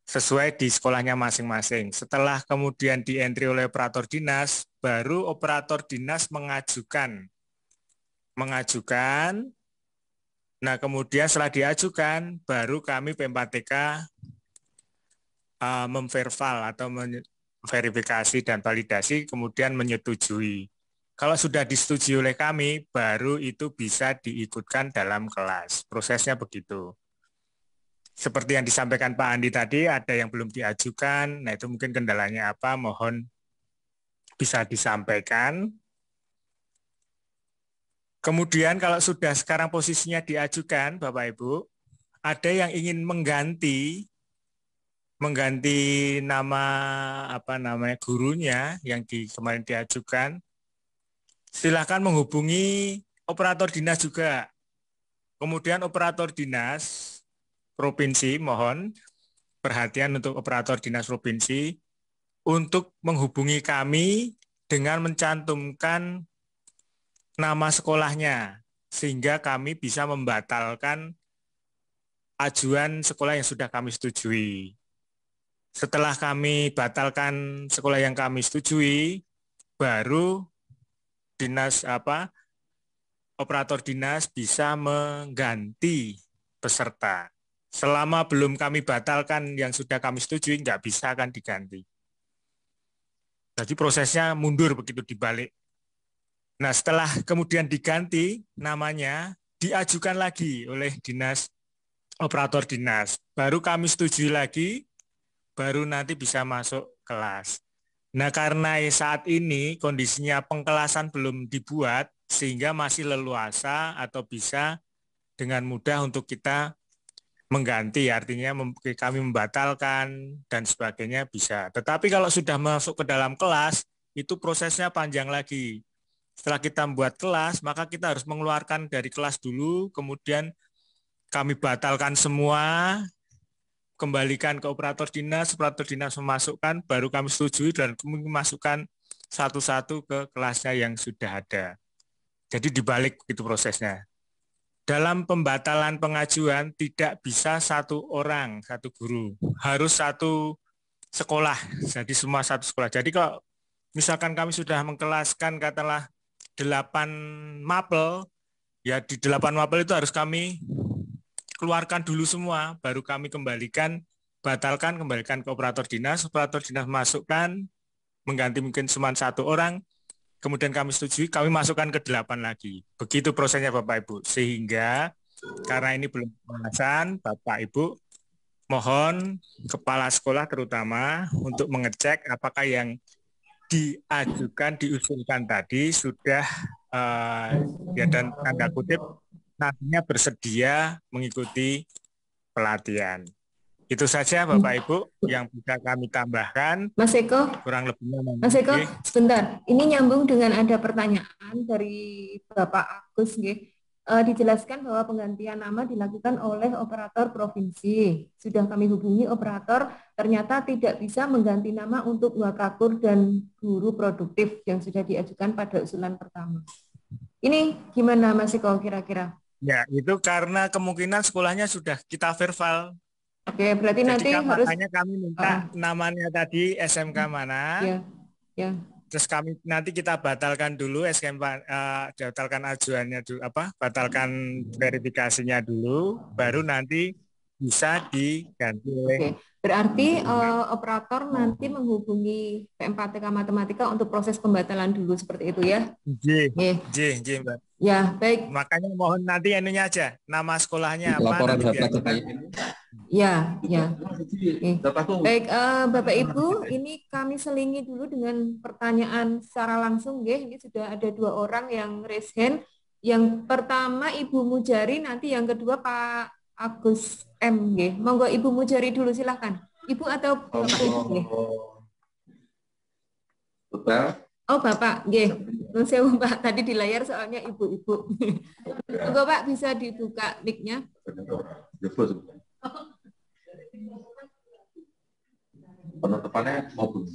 sesuai di sekolahnya masing-masing. Setelah kemudian di-entry oleh operator dinas, baru operator dinas mengajukan. Nah, kemudian setelah diajukan, baru kami P4TK memverval atau verifikasi dan validasi, kemudian menyetujui. Kalau sudah disetujui oleh kami, baru itu bisa diikutkan dalam kelas. Prosesnya begitu. Seperti yang disampaikan Pak Andi tadi, ada yang belum diajukan, nah itu mungkin kendalanya apa, mohon bisa disampaikan. Kemudian kalau sudah sekarang posisinya diajukan, Bapak Ibu, ada yang ingin mengganti nama gurunya yang kemarin diajukan, silakan menghubungi operator dinas juga. Kemudian operator dinas provinsi, mohon perhatian untuk operator dinas provinsi untuk menghubungi kami dengan mencantumkan nama sekolahnya, sehingga kami bisa membatalkan ajuan sekolah yang sudah kami setujui. Setelah kami batalkan sekolah yang kami setujui, baru operator dinas bisa mengganti peserta. Selama belum kami batalkan yang sudah kami setujui, nggak bisa akan diganti. Jadi prosesnya mundur begitu dibalik. Nah, setelah kemudian diganti namanya, diajukan lagi oleh operator dinas. Baru kami setujui lagi, baru nanti bisa masuk kelas. Nah, karena saat ini kondisinya pengkelasan belum dibuat, sehingga masih leluasa atau bisa dengan mudah untuk kita mengganti, artinya kami membatalkan dan sebagainya bisa. Tetapi kalau sudah masuk ke dalam kelas, itu prosesnya panjang lagi. Setelah kita membuat kelas, maka kita harus mengeluarkan dari kelas dulu, kemudian kami batalkan semua, kembalikan ke operator dinas memasukkan, baru kami setujui dan memasukkan satu-satu ke kelasnya yang sudah ada. Jadi dibalik itu prosesnya. Dalam pembatalan pengajuan tidak bisa satu orang, satu guru, harus satu sekolah, jadi semua satu sekolah. Jadi kalau misalkan kami sudah mengkelaskan katakanlah 8 mapel, ya di 8 mapel itu harus kami keluarkan dulu semua, baru kami kembalikan ke operator dinas masukkan, mengganti mungkin cuma satu orang, kemudian kami setujui, kami masukkan ke 8 lagi. Begitu prosesnya Bapak Ibu. Sehingga karena ini belum pembahasan, Bapak Ibu mohon kepala sekolah terutama untuk mengecek apakah yang diusulkan tadi sudah dan tanda kutip nantinya bersedia mengikuti pelatihan. Itu saja Bapak Ibu yang bisa kami tambahkan. Mas Eko, kurang lebihnya. Mas Eko, sebentar. Ini nyambung dengan ada pertanyaan dari Bapak Agus, nggih. Dijelaskan bahwa penggantian nama dilakukan oleh operator provinsi. Sudah kami hubungi operator, ternyata tidak bisa mengganti nama untuk wakakur dan guru produktif yang sudah diajukan pada usulan pertama. Ini gimana Mas Eko kira-kira? Ya, itu karena kemungkinan sekolahnya sudah kita verbal. Oke, berarti jadi nanti harus kami minta namanya tadi SMK mana. Ya. Terus nanti kita batalkan dulu batalkan ajuannya dulu, batalkan verifikasinya dulu, baru nanti bisa diganti oleh Berarti operator nanti menghubungi PMPTK Matematika untuk proses pembatalan dulu seperti itu ya. J, Mbak. Ya, baik. Makanya mohon nanti anunya aja, nama sekolahnya apa. Laporan data terkait. Ya. Baik, Bapak Ibu, ini kami selingi dulu dengan pertanyaan secara langsung, Ini sudah ada 2 orang yang raise hand. Yang pertama Ibu Mujari, nanti yang kedua Pak Agus M. Monggo Ibu Mujari dulu, silakan. Ibu atau Bapak Ibu? Oh Bapak, Nun sewu Pak, tadi di layar soalnya ibu-ibu. Monggo Pak, bisa dibuka mic-nya. Penetapannya maupun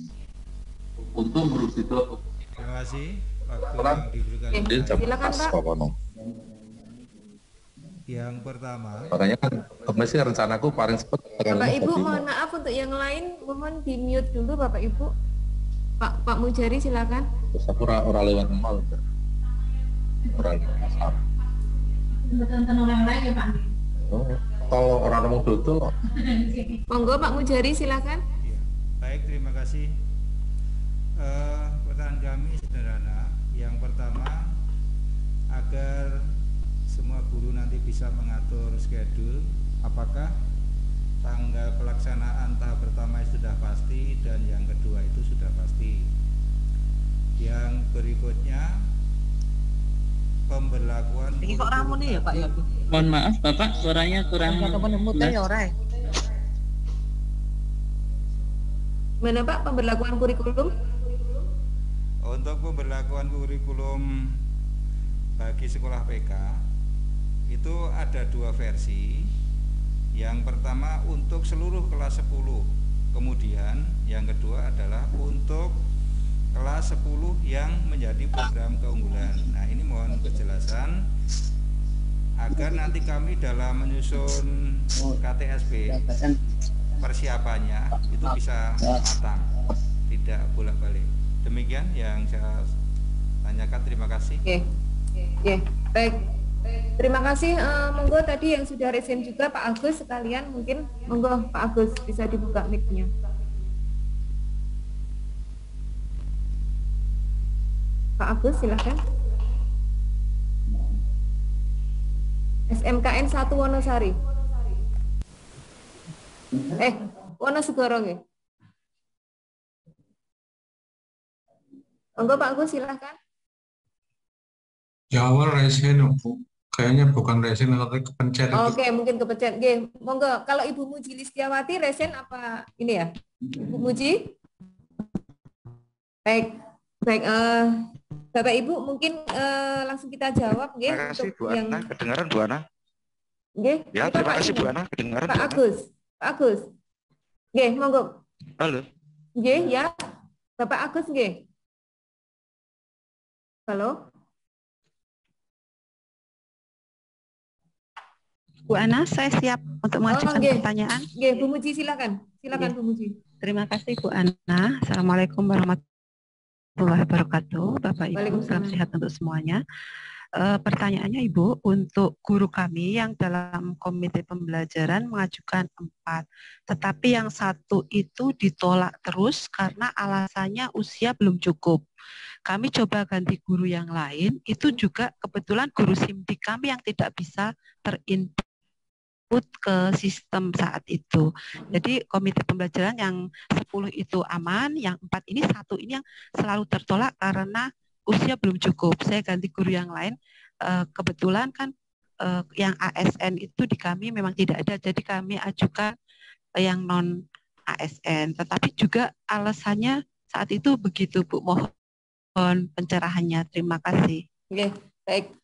untuk ngurus itu. Terima kasih. Waktu yang diberikan. Silakan Pak. Yang pertama. Makanya kan kemarin rencanaku paling cepat. Bapak Ibu, mohon maaf untuk yang lain, mohon di mute dulu Bapak Ibu. Pak Mujari silakan. Terus aku orang lewat mal. Orang pasar. Tonton orang lain ya Pak. Kalau orang mau tutup. Monggo Pak Mujari silakan. Ya, baik, terima kasih. Pertanyaan kami sederhana. Yang pertama, agar semua guru nanti bisa mengatur schedule, apakah tanggal pelaksanaan tahap pertama sudah pasti dan yang kedua itu sudah pasti. Yang berikutnya, pemberlakuan. Ini kok ramu nih ya Pak ya? Mohon maaf Bapak, suaranya kurang jelas. Mana Pak pemberlakuan kurikulum? Untuk pemberlakuan kurikulum bagi sekolah PK itu ada 2 versi. Yang pertama untuk seluruh kelas 10, kemudian yang kedua adalah untuk kelas 10 yang menjadi program keunggulan. Nah, ini mohon kejelasan agar nanti kami dalam menyusun KTSP persiapannya itu bisa matang, tidak bolak-balik. Demikian yang saya tanyakan. Terima kasih. Baik. Terima kasih. Monggo tadi yang sudah resen juga Pak Agus sekalian, mungkin monggo Pak Agus bisa dibuka mic-nya. Pak Agus silakan. SMKN 1 Wonosari. Wonosegoro nggih. Monggo Pak Agus silakan. Ya awal resen Bu. Kayaknya bukan resen atau kepencet. Oke, mungkin kepencet. Nggih, monggo. Kalau Ibu Muji Listiawati resen apa ini ya? Ibu Muji? Baik. Bapak Ibu mungkin langsung kita jawab nggih. Terima kasih Bu Ana, kedengaran Bu Ana? Nggih. Ya, terima kasih Bu Ana, kedengaran Pak Agus. Nggih, monggo. Halo. Nggih, ya. Bapak Agus nggih. Halo. Bu Ana, saya siap untuk mengajukan pertanyaan. Nggih, Bu Muji silakan. Silakan Bu Muji. Terima kasih Bu Ana. Assalamualaikum warahmatullahi wabarakatuh. Bapak Ibu, salam sehat untuk semuanya. Pertanyaannya Ibu, untuk guru kami yang dalam komite pembelajaran mengajukan 4, tetapi yang 1 itu ditolak terus karena alasannya usia belum cukup. Kami coba ganti guru yang lain, itu juga kebetulan guru SIMDIK kami yang tidak bisa terinput ke sistem saat itu. Jadi komite pembelajaran yang 10 itu aman, yang 4 ini 1 ini yang selalu tertolak karena usia belum cukup. Saya ganti guru yang lain. Kebetulan kan yang ASN itu di kami memang tidak ada, jadi kami ajukan yang non ASN. Tetapi juga alasannya saat itu begitu Bu. Mohon pencerahannya. Terima kasih. Oke, baik.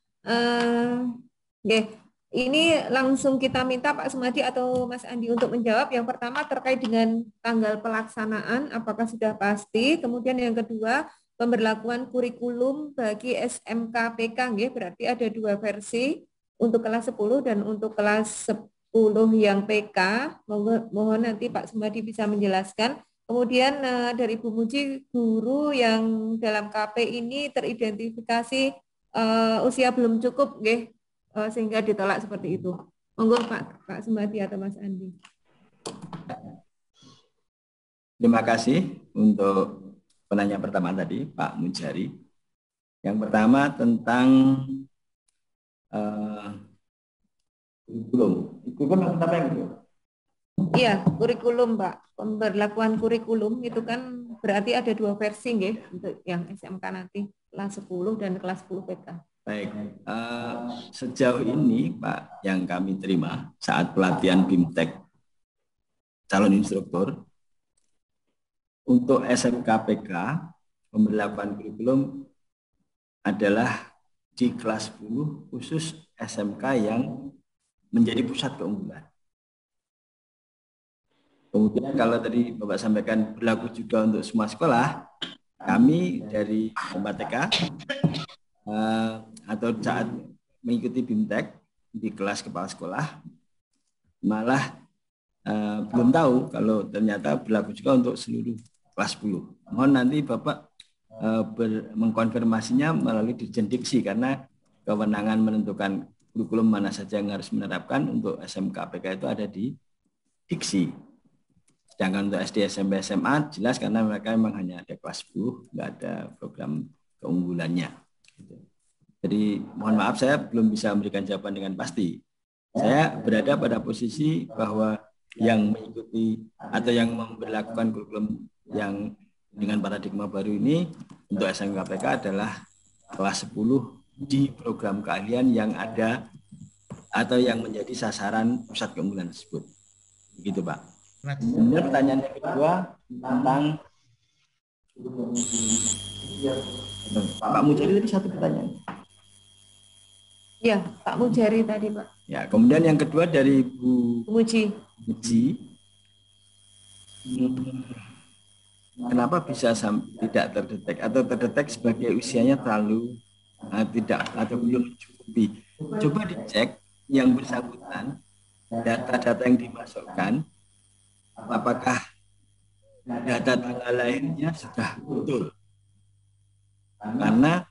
Ini langsung kita minta Pak Sumadi atau Mas Andi untuk menjawab. Yang pertama terkait dengan tanggal pelaksanaan, apakah sudah pasti? Kemudian yang kedua, pemberlakuan kurikulum bagi SMKPK, berarti ada 2 versi untuk kelas 10 dan untuk kelas 10 yang PK. Mohon nanti Pak Sumadi bisa menjelaskan. Kemudian dari Bu Muji, guru yang dalam KP ini teridentifikasi usia belum cukup, sehingga ditolak seperti itu. Monggo Pak Sumadi atau Mas Andi. Terima kasih untuk penanya pertama tadi, Pak Mujari. Yang pertama tentang kurikulum. Kurikulum yang pertama yang itu? Iya, kurikulum, Pak. Pemberlakuan kurikulum itu kan berarti ada 2 versi, nggih, untuk yang SMK nanti, kelas 10 dan kelas 10 PK. Baik, sejauh ini Pak yang kami terima saat pelatihan BIMTEK calon instruktur, untuk SMK PK pemberlakuan kurikulum adalah di kelas 10 khusus SMK yang menjadi pusat keunggulan. Kemudian kalau tadi Bapak sampaikan berlaku juga untuk semua sekolah, kami dari TK atau saat mengikuti BIMTEK di kelas kepala sekolah malah belum tahu kalau ternyata berlaku juga untuk seluruh kelas 10. Mohon nanti Bapak mengkonfirmasinya melalui Dirjen Diksi karena kewenangan menentukan kurikulum mana saja yang harus menerapkan untuk SMK PK itu ada di Diksi. Sedangkan untuk SD, SMP, SMA jelas karena mereka memang hanya ada kelas 10, nggak ada program keunggulannya. Jadi mohon maaf saya belum bisa memberikan jawaban dengan pasti. Saya berada pada posisi bahwa yang mengikuti atau yang memberlakukan kurikulum yang dengan paradigma baru ini untuk SMK PK adalah kelas 10 di program keahlian yang ada atau yang menjadi sasaran pusat keunggulan tersebut. Begitu Pak. Kemudian pertanyaan yang kedua tentang Pak Mujari tadi satu pertanyaan. Ya, Pak Mujari tadi Pak. Ya, kemudian yang kedua dari Bu Muji. Kenapa bisa tidak terdetek atau terdetek sebagai usianya terlalu tidak atau belum mencukupi? Coba dicek yang bersangkutan, data-data yang dimasukkan, apakah data tanggal lahirnya sudah betul? Karena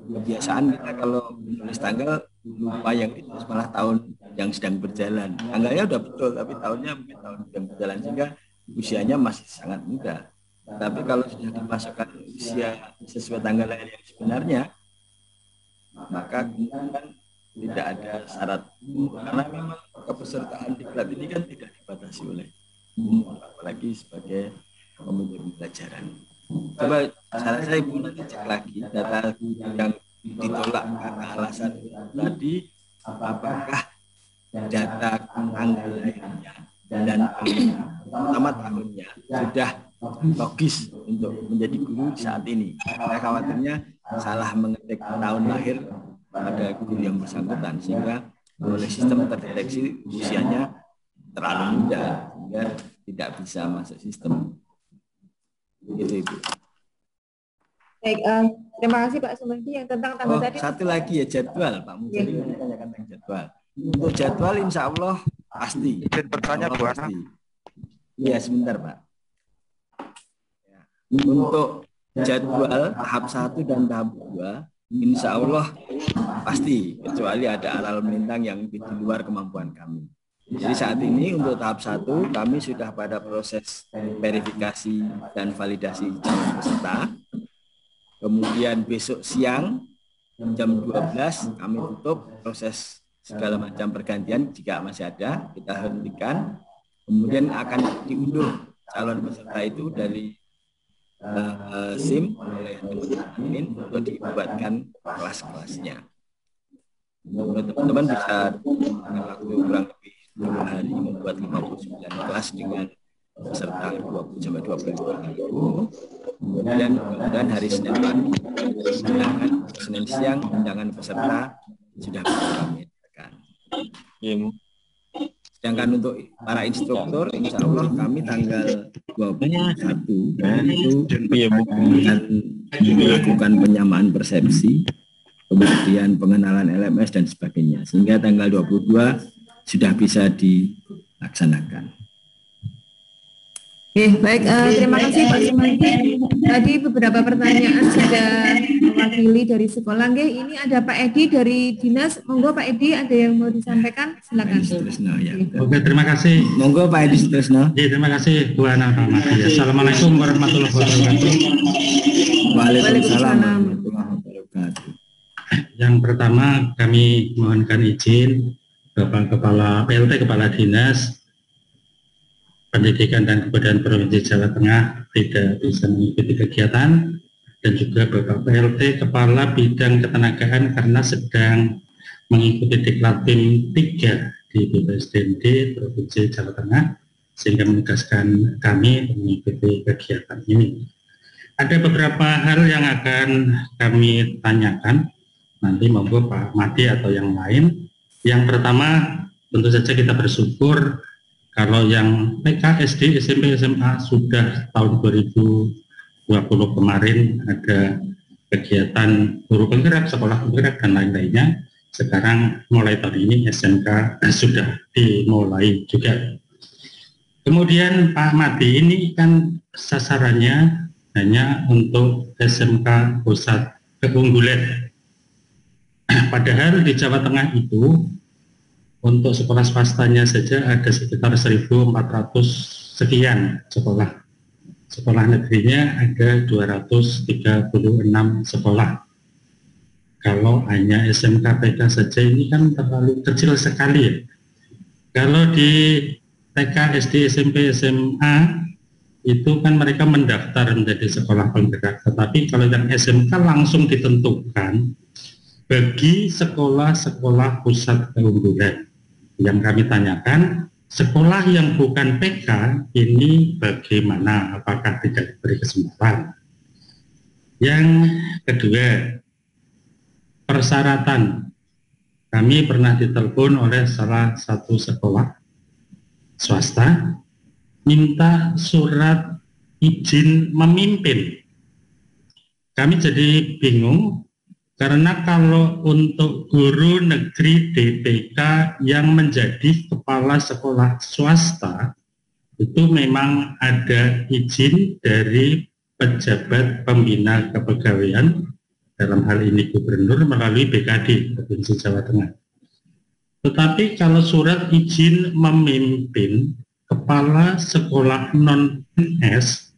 kebiasaan kita kalau menulis tanggal lupa yang ditulis malah tahun yang sedang berjalan. Tanggalnya udah betul tapi tahunnya mungkin tahun yang berjalan sehingga usianya masih sangat muda. Tapi kalau sudah dimasukkan usia sesuai tanggal lahir yang sebenarnya, maka kemudian tidak ada syarat karena memang kepesertaan diklat ini kan tidak dibatasi oleh apalagi sebagai komite pembelajaran. Coba saran saya Ibu nanti cek lagi data yang ditolak karena alasan tadi, apakah data tanggal lahirnya dan pertama tahunnya sudah logis untuk menjadi guru saat ini. Saya khawatirnya salah mengetik tahun lahir pada guru yang bersangkutan sehingga oleh sistem terdeteksi usianya terlalu muda sehingga tidak bisa masuk sistem. Gitu Ibu. Baik, terima kasih Pak Sumedi yang tentang tanggal tadi. Satu lagi ya jadwal Pak Mujari menanyakan tentang jadwal. Untuk jadwal insya Allah pasti. Izin bertanya Bu Ana. Iya sebentar Pak. Untuk jadwal tahap 1 dan tahap 2 insya Allah pasti kecuali ada aral melintang yang di luar kemampuan kami. Jadi saat ini untuk tahap 1 kami sudah pada proses verifikasi dan validasi calon peserta. Kemudian besok siang jam 12 kami tutup proses segala macam pergantian jika masih ada kita hentikan. Kemudian akan diunduh calon peserta itu dari SIM oleh teman-teman untuk dibuatkan kelas-kelasnya. Teman-teman bisa dalam waktu kurang lebih 2 hari membuat 59 kelas dengan peserta 20 sampai 25 ribu. Kemudian hari Senin pagi, Senin siang undangan peserta sudah kami adakan. Sedangkan untuk para instruktur, insya Allah kami tanggal 21 akan melakukan penyamaan persepsi, kemudian pengenalan LMS dan sebagainya. Sehingga tanggal 22 sudah bisa dilaksanakan. Oke, baik. Terima kasih Pak Sumedi. Tadi beberapa pertanyaan sudah mewakili mewakili dari sekolah. Nggih, ini ada Pak Edi dari dinas. Monggo Pak Edi, ada yang mau disampaikan? Silakan. Oke, terima kasih. Monggo Pak Edi Sutresno. Terima kasih Bu Ana Pak Mati. Assalamualaikum warahmatullahi wabarakatuh. Waalaikumsalam warahmatullahi wabarakatuh. Yang pertama kami mohonkan izin Bapak Kepala PLT Kepala Dinas Pendidikan dan Kebudayaan Provinsi Jawa Tengah tidak bisa mengikuti kegiatan, dan juga Bapak PLT Kepala Bidang Ketenagaan karena sedang mengikuti Diklatim 3 di BPSDMD Provinsi Jawa Tengah, sehingga menugaskan kami mengikuti kegiatan ini. Ada beberapa hal yang akan kami tanyakan, nanti monggo Pak Madi atau yang lain. Yang pertama, tentu saja kita bersyukur kalau yang TK, SD, SMP, SMA sudah tahun 2020 kemarin ada kegiatan guru penggerak, sekolah penggerak, dan lain-lainnya. Sekarang mulai tahun ini SMK sudah dimulai juga. Kemudian Pak Madi, ini kan sasarannya hanya untuk SMK pusat keunggulan. Padahal di Jawa Tengah itu untuk sekolah swastanya saja ada sekitar 1.400 sekian sekolah. Sekolah negerinya ada 236 sekolah. Kalau hanya SMK PK saja ini kan terlalu kecil sekali ya. Kalau di TK, SD, SMP, SMA itu kan mereka mendaftar menjadi sekolah penggerak. Tetapi kalau yang SMK langsung ditentukan bagi sekolah-sekolah pusat keunggulan. Yang kami tanyakan, sekolah yang bukan PK ini bagaimana? Apakah tidak diberi kesempatan? Yang kedua, persyaratan. Kami pernah ditelepon oleh salah satu sekolah swasta, minta surat izin memimpin. Kami jadi bingung, karena kalau untuk guru negeri DPK yang menjadi kepala sekolah swasta, itu memang ada izin dari pejabat pembina kepegawaian, dalam hal ini gubernur melalui BKD Provinsi Jawa Tengah. Tetapi kalau surat izin memimpin kepala sekolah non-PNS,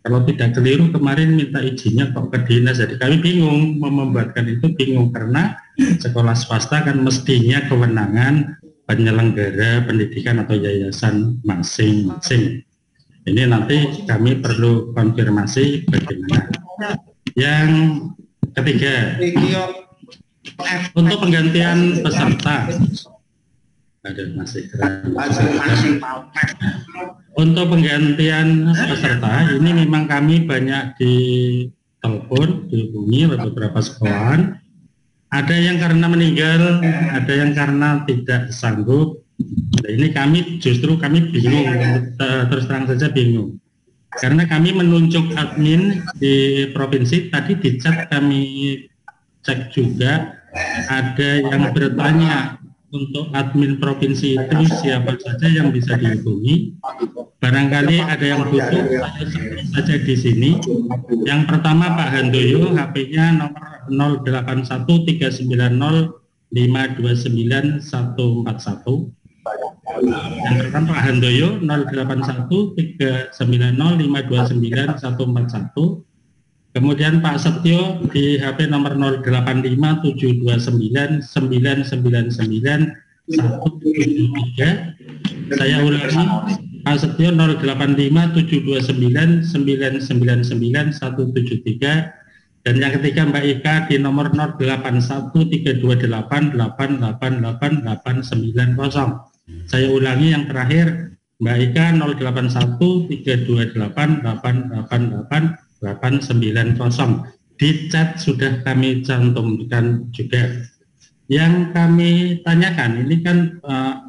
kalau tidak keliru kemarin minta izinnya kok ke dinas, jadi kami bingung, membuatkan itu bingung karena sekolah swasta kan mestinya kewenangan penyelenggara pendidikan atau yayasan masing-masing. Ini nanti kami perlu konfirmasi bagaimana. Yang ketiga, untuk penggantian peserta. Aduh, masih keren. Untuk penggantian peserta, ini memang kami banyak ditelepon, dihubungi oleh beberapa sekolahan. Ada yang karena meninggal, ada yang karena tidak sanggup. Nah, ini kami bingung, terus terang saja bingung. Karena kami menunjuk admin di provinsi, tadi di chat kami cek juga, ada yang bertanya, untuk admin provinsi itu siapa saja yang bisa dihubungi. Barangkali ada yang butuh, saya sebut saja di sini. Yang pertama Pak Handoyo, HP-nya nomor 081390529141. Yang pertama Pak Handoyo 081390529141. Kemudian Pak Setio di HP nomor 085729999173. Saya ulangi, Pak Setio 085729999173. Dan yang ketiga Mbak Ika di nomor 081328888890. Saya ulangi yang terakhir Mbak Ika 081328888890. Di chat sudah kami cantumkan juga. Yang kami tanyakan, ini kan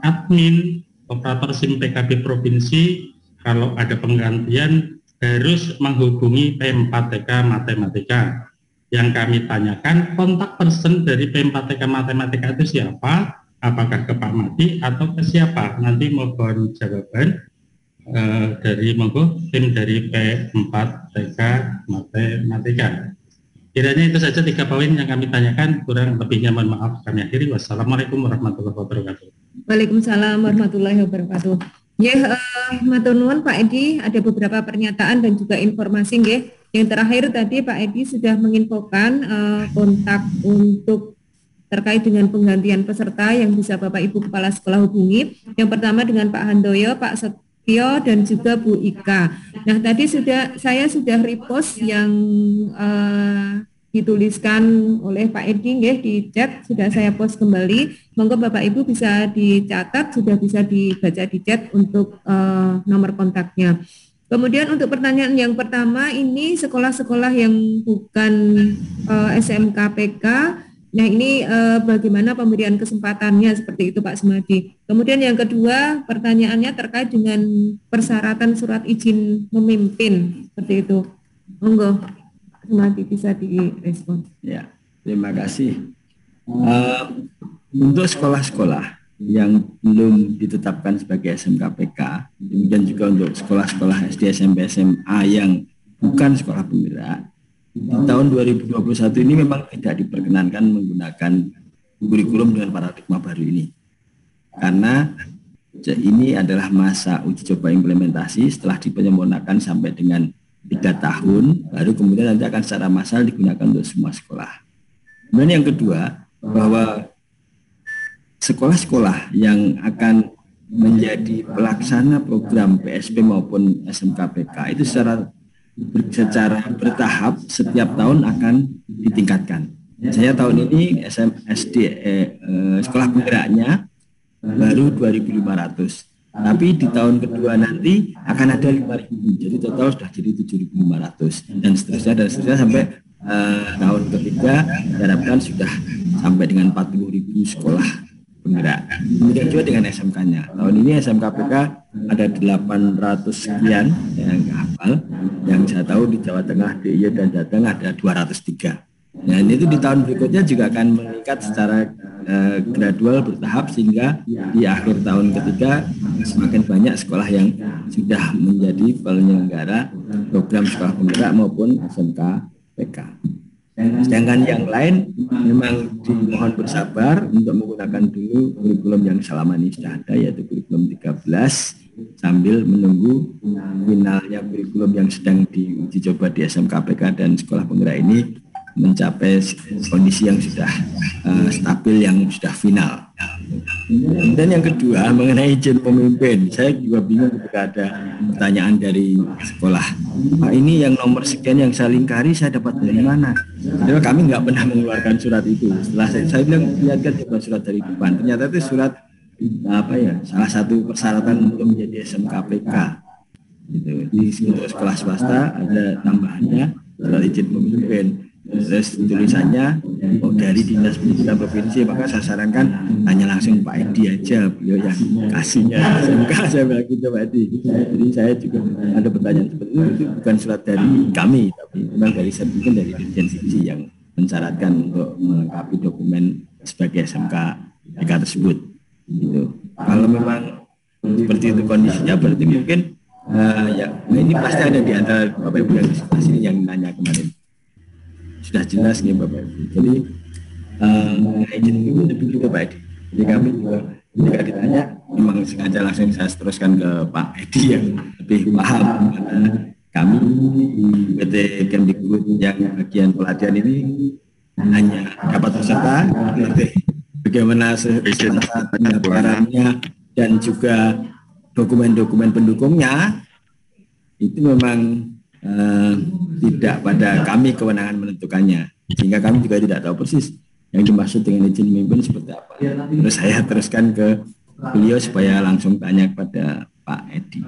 admin operator SIM PKB provinsi kalau ada penggantian harus menghubungi P4TK Matematika. Yang kami tanyakan, kontak person dari P4TK Matematika itu siapa? Apakah ke Pak Madi atau ke siapa? Nanti mohon jawaban dari monggo tim dari P4TK Matematika. Kiranya itu saja 3 poin yang kami tanyakan, kurang lebihnya mohon maaf kami akhiri. Wassalamualaikum warahmatullahi wabarakatuh. Waalaikumsalam warahmatullahi wabarakatuh. Ya, matur nuwun Pak Edi, ada beberapa pernyataan dan juga informasi nggih. Yang terakhir tadi Pak Edi sudah menginfokan kontak untuk terkait dengan penggantian peserta yang bisa Bapak Ibu Kepala Sekolah hubungi. Yang pertama dengan Pak Handoyo, Pak Setio, dan juga Bu Ika. Nah, tadi saya sudah repost yang dituliskan oleh Pak Edi nggih di chat, sudah saya post kembali. Monggo Bapak Ibu bisa dicatat, sudah bisa dibaca di chat untuk nomor kontaknya. Kemudian untuk pertanyaan yang pertama ini sekolah-sekolah yang bukan SMK PK. Nah ini bagaimana pemberian kesempatannya seperti itu Pak Sumadi. Kemudian yang kedua pertanyaannya terkait dengan persyaratan surat izin memimpin seperti itu. Monggo Pak Sumadi bisa direspon. Ya, terima kasih. Untuk sekolah-sekolah yang belum ditetapkan sebagai SMK PK, kemudian juga untuk sekolah-sekolah SD, SMP, SMA yang bukan sekolah penggerak, di tahun 2021 ini memang tidak diperkenankan menggunakan kurikulum dengan paradigma baru ini. Karena ini adalah masa uji coba implementasi setelah dipenyempurnakan sampai dengan 3 tahun, baru kemudian nanti akan secara massal digunakan untuk semua sekolah. Kemudian yang kedua, bahwa sekolah-sekolah yang akan menjadi pelaksana program PSP maupun SMK PK itu secara bertahap setiap tahun akan ditingkatkan. Saya tahun ini sekolah penggeraknya baru 2.500, tapi di tahun kedua nanti akan ada 5.000, jadi total sudah jadi 7.500 dan seterusnya sampai tahun ketiga diharapkan sudah sampai dengan 40.000 sekolah penggerak. Kemudian juga dengan SMK-nya. Tahun ini SMK PK ada 800 sekian yang hafal. Yang saya tahu di Jawa Tengah, DIY dan Jateng ada 203. Nah itu di tahun berikutnya juga akan meningkat secara gradual bertahap sehingga di akhir tahun ketiga semakin banyak sekolah yang sudah menjadi penyelenggara program sekolah penggerak maupun SMK PK. Sedangkan yang lain memang dimohon bersabar untuk menggunakan dulu kurikulum yang selama ini sudah ada, yaitu kurikulum 13, sambil menunggu finalnya kurikulum yang sedang diuji coba di SMK PK dan sekolah penggerak ini mencapai kondisi yang sudah stabil, yang sudah final. Dan yang kedua mengenai izin pemimpin, saya juga bingung ketika ada pertanyaan dari sekolah, Pak ini yang nomor sekian yang saya lingkari saya dapat dari mana? Jadi kami nggak pernah mengeluarkan surat itu. Setelah saya bilang lihatkan coba surat dari depan, ternyata itu surat salah satu persyaratan untuk menjadi SMK PK. Gitu. Untuk sekolah swasta ada tambahannya surat izin pemimpin. Terus tulisannya dari Dinas Pendidikan Provinsi, maka saya sarankan tanya langsung Pak Edi aja, beliau yang kasihnya SMK. Saya bilang gitu Pak Edi. Jadi saya juga ada pertanyaan seperti itu bukan surat dari kami, tapi memang dari sertifikat dari Dirjen Sipsi yang mensyaratkan untuk melengkapi dokumen sebagai SMK PK tersebut. Gitu. Kalau memang seperti itu kondisinya, berarti mungkin ini pasti ada di antara Bapak Ibu yang di sebelah sini yang nanya kemarin. Sudah jelas nih Bapak Ibu. Jadi izin itu lebih juga Pak Edi. Jadi kami juga ketika ditanya memang sengaja langsung saya teruskan ke Pak Edi yang lebih paham, karena kami di PT Kemdikbud yang bagian pelatihan ini hanya dapat peserta, bagaimana pendaftarannya dan juga dokumen-dokumen pendukungnya itu memang tidak pada kami kewenangan menentukannya, sehingga kami juga tidak tahu persis yang dimaksud dengan izin memimpin seperti apa. Terus saya teruskan ke beliau supaya langsung tanya kepada Pak Edi.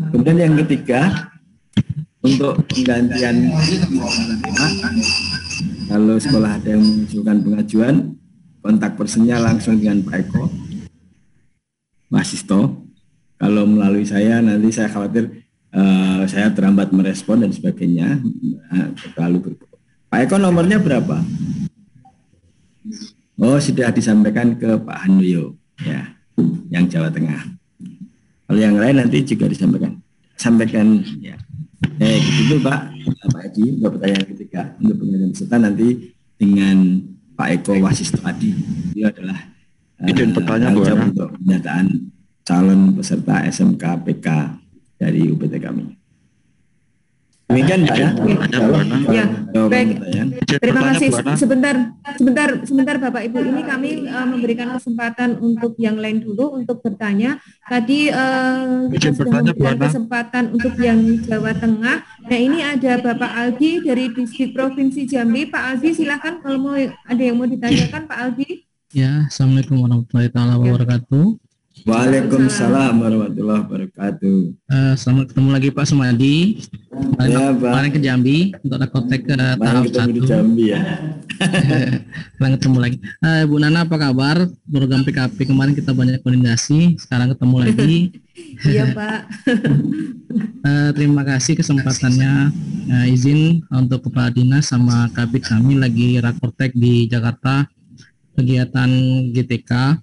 Kemudian yang ketiga, untuk penggantian kalau sekolah ada yang mengusulkan pengajuan, kontak personnya langsung dengan Pak Eko Masisto. Kalau melalui saya nanti saya khawatir saya terlambat merespon dan sebagainya. Pak Eko nomornya berapa? Oh sudah disampaikan ke Pak Handoyo ya, yang Jawa Tengah. Kalau yang lain nanti juga disampaikan ya. Gitu Pak Edi untuk pertanyaan ketiga. ya, untuk pengajuan peserta nanti dengan Pak Eko Wasisto Adi. Dia adalah izin bertanya Bu Ana untuk pendataan calon peserta SMK PK dari UPT kami. Demikian Pak ya. Ya, baik. Terima kasih. Sebentar Bapak Ibu. Ini kami memberikan kesempatan untuk yang lain dulu untuk bertanya. Tadi kita sudah memberikan kesempatan untuk yang Jawa Tengah. Nah ini ada Bapak Aldi dari Distrik Provinsi Jambi. Pak Aldi silakan kalau mau ada yang mau ditanyakan Pak Aldi. Ya, Assalamualaikum warahmatullahi wabarakatuh. Waalaikumsalam warahmatullahi wabarakatuh. Selamat ketemu lagi Pak Sumadi. Kemarin ke Jambi untuk rakotek ke tahap 1. Di Jambi ya. Selamat ketemu lagi. Bu Nana apa kabar? Program PKP kemarin kita banyak koordinasi, sekarang ketemu lagi. Iya Pak. Terima kasih kesempatannya. Izin untuk Kepala Dinas sama Kabid kami lagi rakotek di Jakarta kegiatan GTK.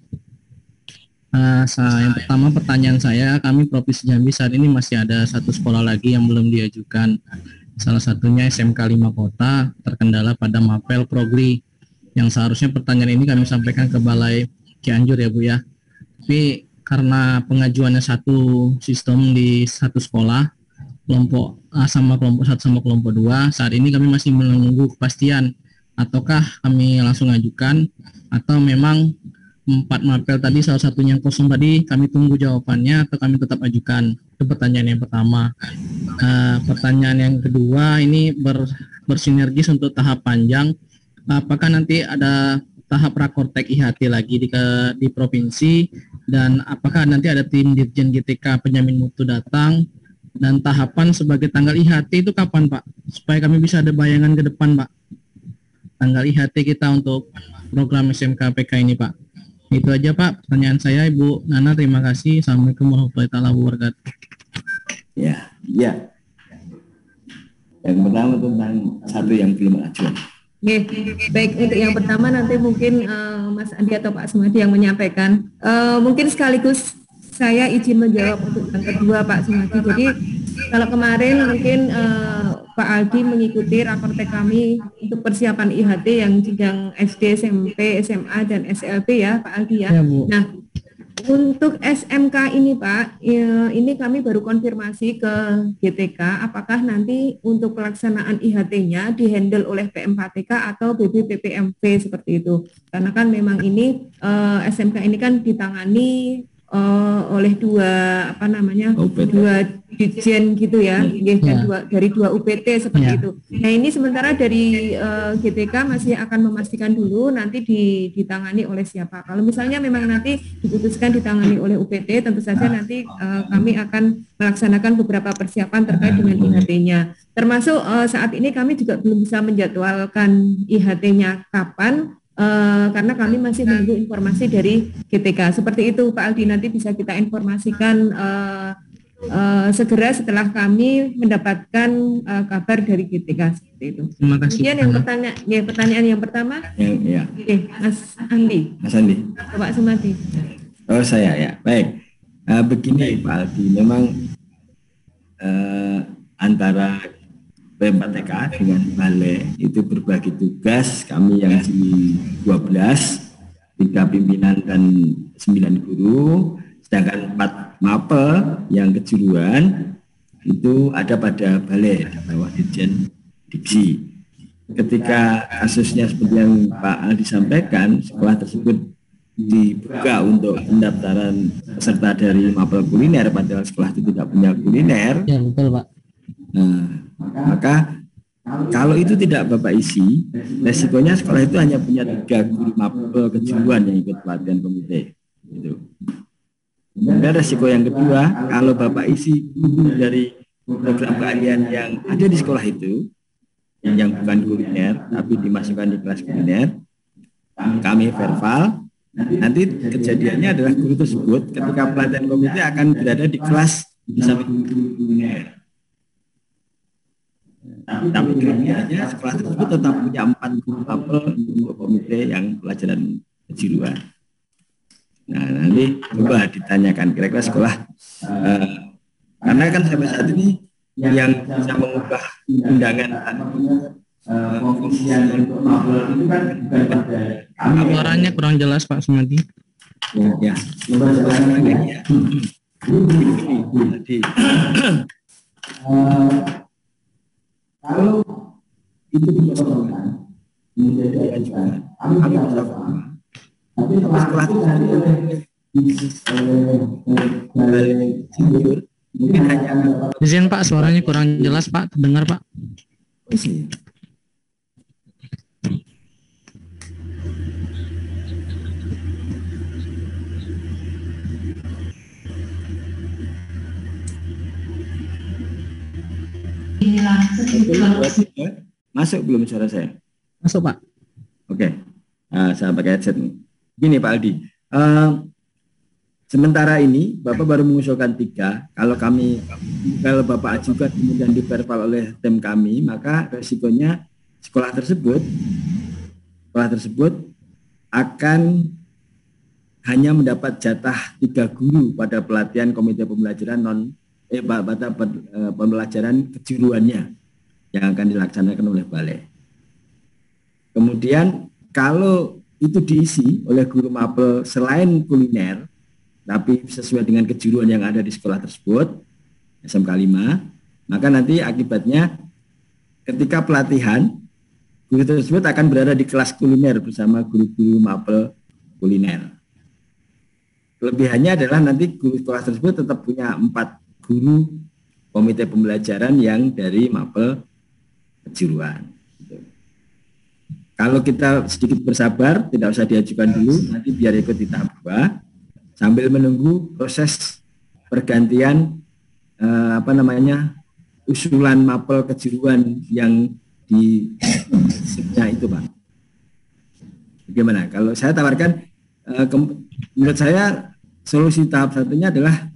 Yang pertama pertanyaan saya, kami Provinsi Jambi saat ini masih ada satu sekolah lagi yang belum diajukan. Salah satunya SMK 5 Kota terkendala pada Mapel Progri. Yang seharusnya pertanyaan ini kami sampaikan ke Balai Cianjur ya Bu ya. Tapi karena pengajuannya satu sistem di satu sekolah, kelompok A sama kelompok 1 sama kelompok 2, saat ini kami masih menunggu kepastian. Ataukah kami langsung ajukan atau memang 4 Mapel tadi salah satunya yang kosong tadi kami tunggu jawabannya atau kami tetap ajukan? Itu pertanyaan yang pertama. Pertanyaan yang kedua ini bersinergis untuk tahap panjang. Apakah nanti ada tahap rakortek IHT lagi di provinsi, dan apakah nanti ada tim Dirjen GTK penjamin mutu datang, dan tahapan sebagai tanggal IHT itu kapan Pak? Supaya kami bisa ada bayangan ke depan Pak, tanggal IHT kita untuk program SMK PK ini Pak. Itu aja Pak pertanyaan saya. Ibu Nana terima kasih. Assalamualaikum warahmatullahi wabarakatuh. Ya. Yang pertama tentang satu yang belum ajuan. Baik, untuk yang pertama nanti mungkin Mas Andi atau Pak Sumadi yang menyampaikan. Mungkin sekaligus saya izin menjawab untuk yang kedua Pak Sumadi. Jadi kalau kemarin mungkin Pak Aldi mengikuti rakortek kami untuk persiapan IHT yang jenjang SD, SMP, SMA, dan SLB ya Pak Aldi ya. Nah, untuk SMK ini Pak, ini kami baru konfirmasi ke GTK apakah nanti untuk pelaksanaan IHT-nya dihandle oleh PM4TK atau BBPPMV seperti itu. Karena kan memang ini SMK ini kan ditangani oleh dua dirjen gitu ya, dari dua UPT seperti itu. Nah ini sementara dari GTK masih akan memastikan dulu nanti ditangani oleh siapa. Kalau misalnya memang nanti diputuskan ditangani oleh UPT, tentu saja nanti kami akan melaksanakan beberapa persiapan terkait dengan IHT-nya. Termasuk saat ini kami juga belum bisa menjadwalkan IHT-nya kapan. Karena kami masih menunggu informasi dari GTK. Seperti itu Pak Aldi, nanti bisa kita informasikan segera setelah kami mendapatkan kabar dari GTK seperti itu. Terima kasih. Kemudian yang pertanyaan yang pertama, Mas Andi. Pak Sumadi. Oh saya ya, baik. Begini Pak Aldi, memang antara PM4TK dengan Balai itu berbagi tugas. Kami yang di 12, 3 pimpinan dan 9 guru, sedangkan 4 mapel yang kejuruan itu ada pada Balai di bawah Dirjen Diksi. Ketika kasusnya seperti yang Pak Aldi sampaikan, sekolah tersebut dibuka untuk pendaftaran peserta dari mapel kuliner, padahal sekolah itu tidak punya kuliner. Ya betul Pak. Nah, maka kalau itu tidak Bapak isi, resikonya sekolah itu hanya punya 3 guru mapel kejuruan yang ikut pelatihan komite. Gitu. Dan resiko yang kedua, kalau Bapak isi guru dari program keahlian yang ada di sekolah itu, yang bukan kuliner, tapi dimasukkan di kelas kuliner, kami verbal, nanti kejadiannya adalah guru tersebut ketika pelatihan komite akan berada di kelas di samping guru kuliner. Tapi kelihatannya sekolah tersebut tetap punya 4 guru mapel untuk komite yang pelajaran kejuruan. Nah nanti coba ditanyakan kira-kira sekolah karena kan sampai saat ini yang bisa mengubah undangan pengisian untuk mapel itu kan bukan pada kami. Suaranya kurang jelas Pak Sumadi. Ya, coba jelaskan lagi ya. Tadi kalau itu dikosongkan menjadi ajukan, kami bisa paham. Tapi setelah itu mungkin hanya izin Pak, suaranya kurang jelas Pak, terdengar Pak. Masuk belum suara saya? Masuk Pak. Oke, saya pakai headset nih. Gini Pak Aldi, sementara ini Bapak baru mengusulkan 3. Kalau Bapak ajukan kemudian diverbal oleh tim kami, maka resikonya sekolah tersebut akan hanya mendapat jatah 3 guru pada pelatihan komite pembelajaran pada pembelajaran kejuruannya yang akan dilaksanakan oleh balai. Kemudian kalau itu diisi oleh guru mapel selain kuliner, tapi sesuai dengan kejuruan yang ada di sekolah tersebut, SMK 5, maka nanti akibatnya ketika pelatihan, guru tersebut akan berada di kelas kuliner bersama guru-guru mapel kuliner. Kelebihannya adalah nanti guru kelas tersebut tetap punya 4 guru komite pembelajaran yang dari mapel kejuruan. Kalau kita sedikit bersabar, tidak usah diajukan dulu, nanti biar ikut di tahap 2, sambil menunggu proses pergantian usulan mapel kejuruan yang di itu Pak. Bagaimana? Kalau saya tawarkan, menurut saya solusi tahap 1-nya adalah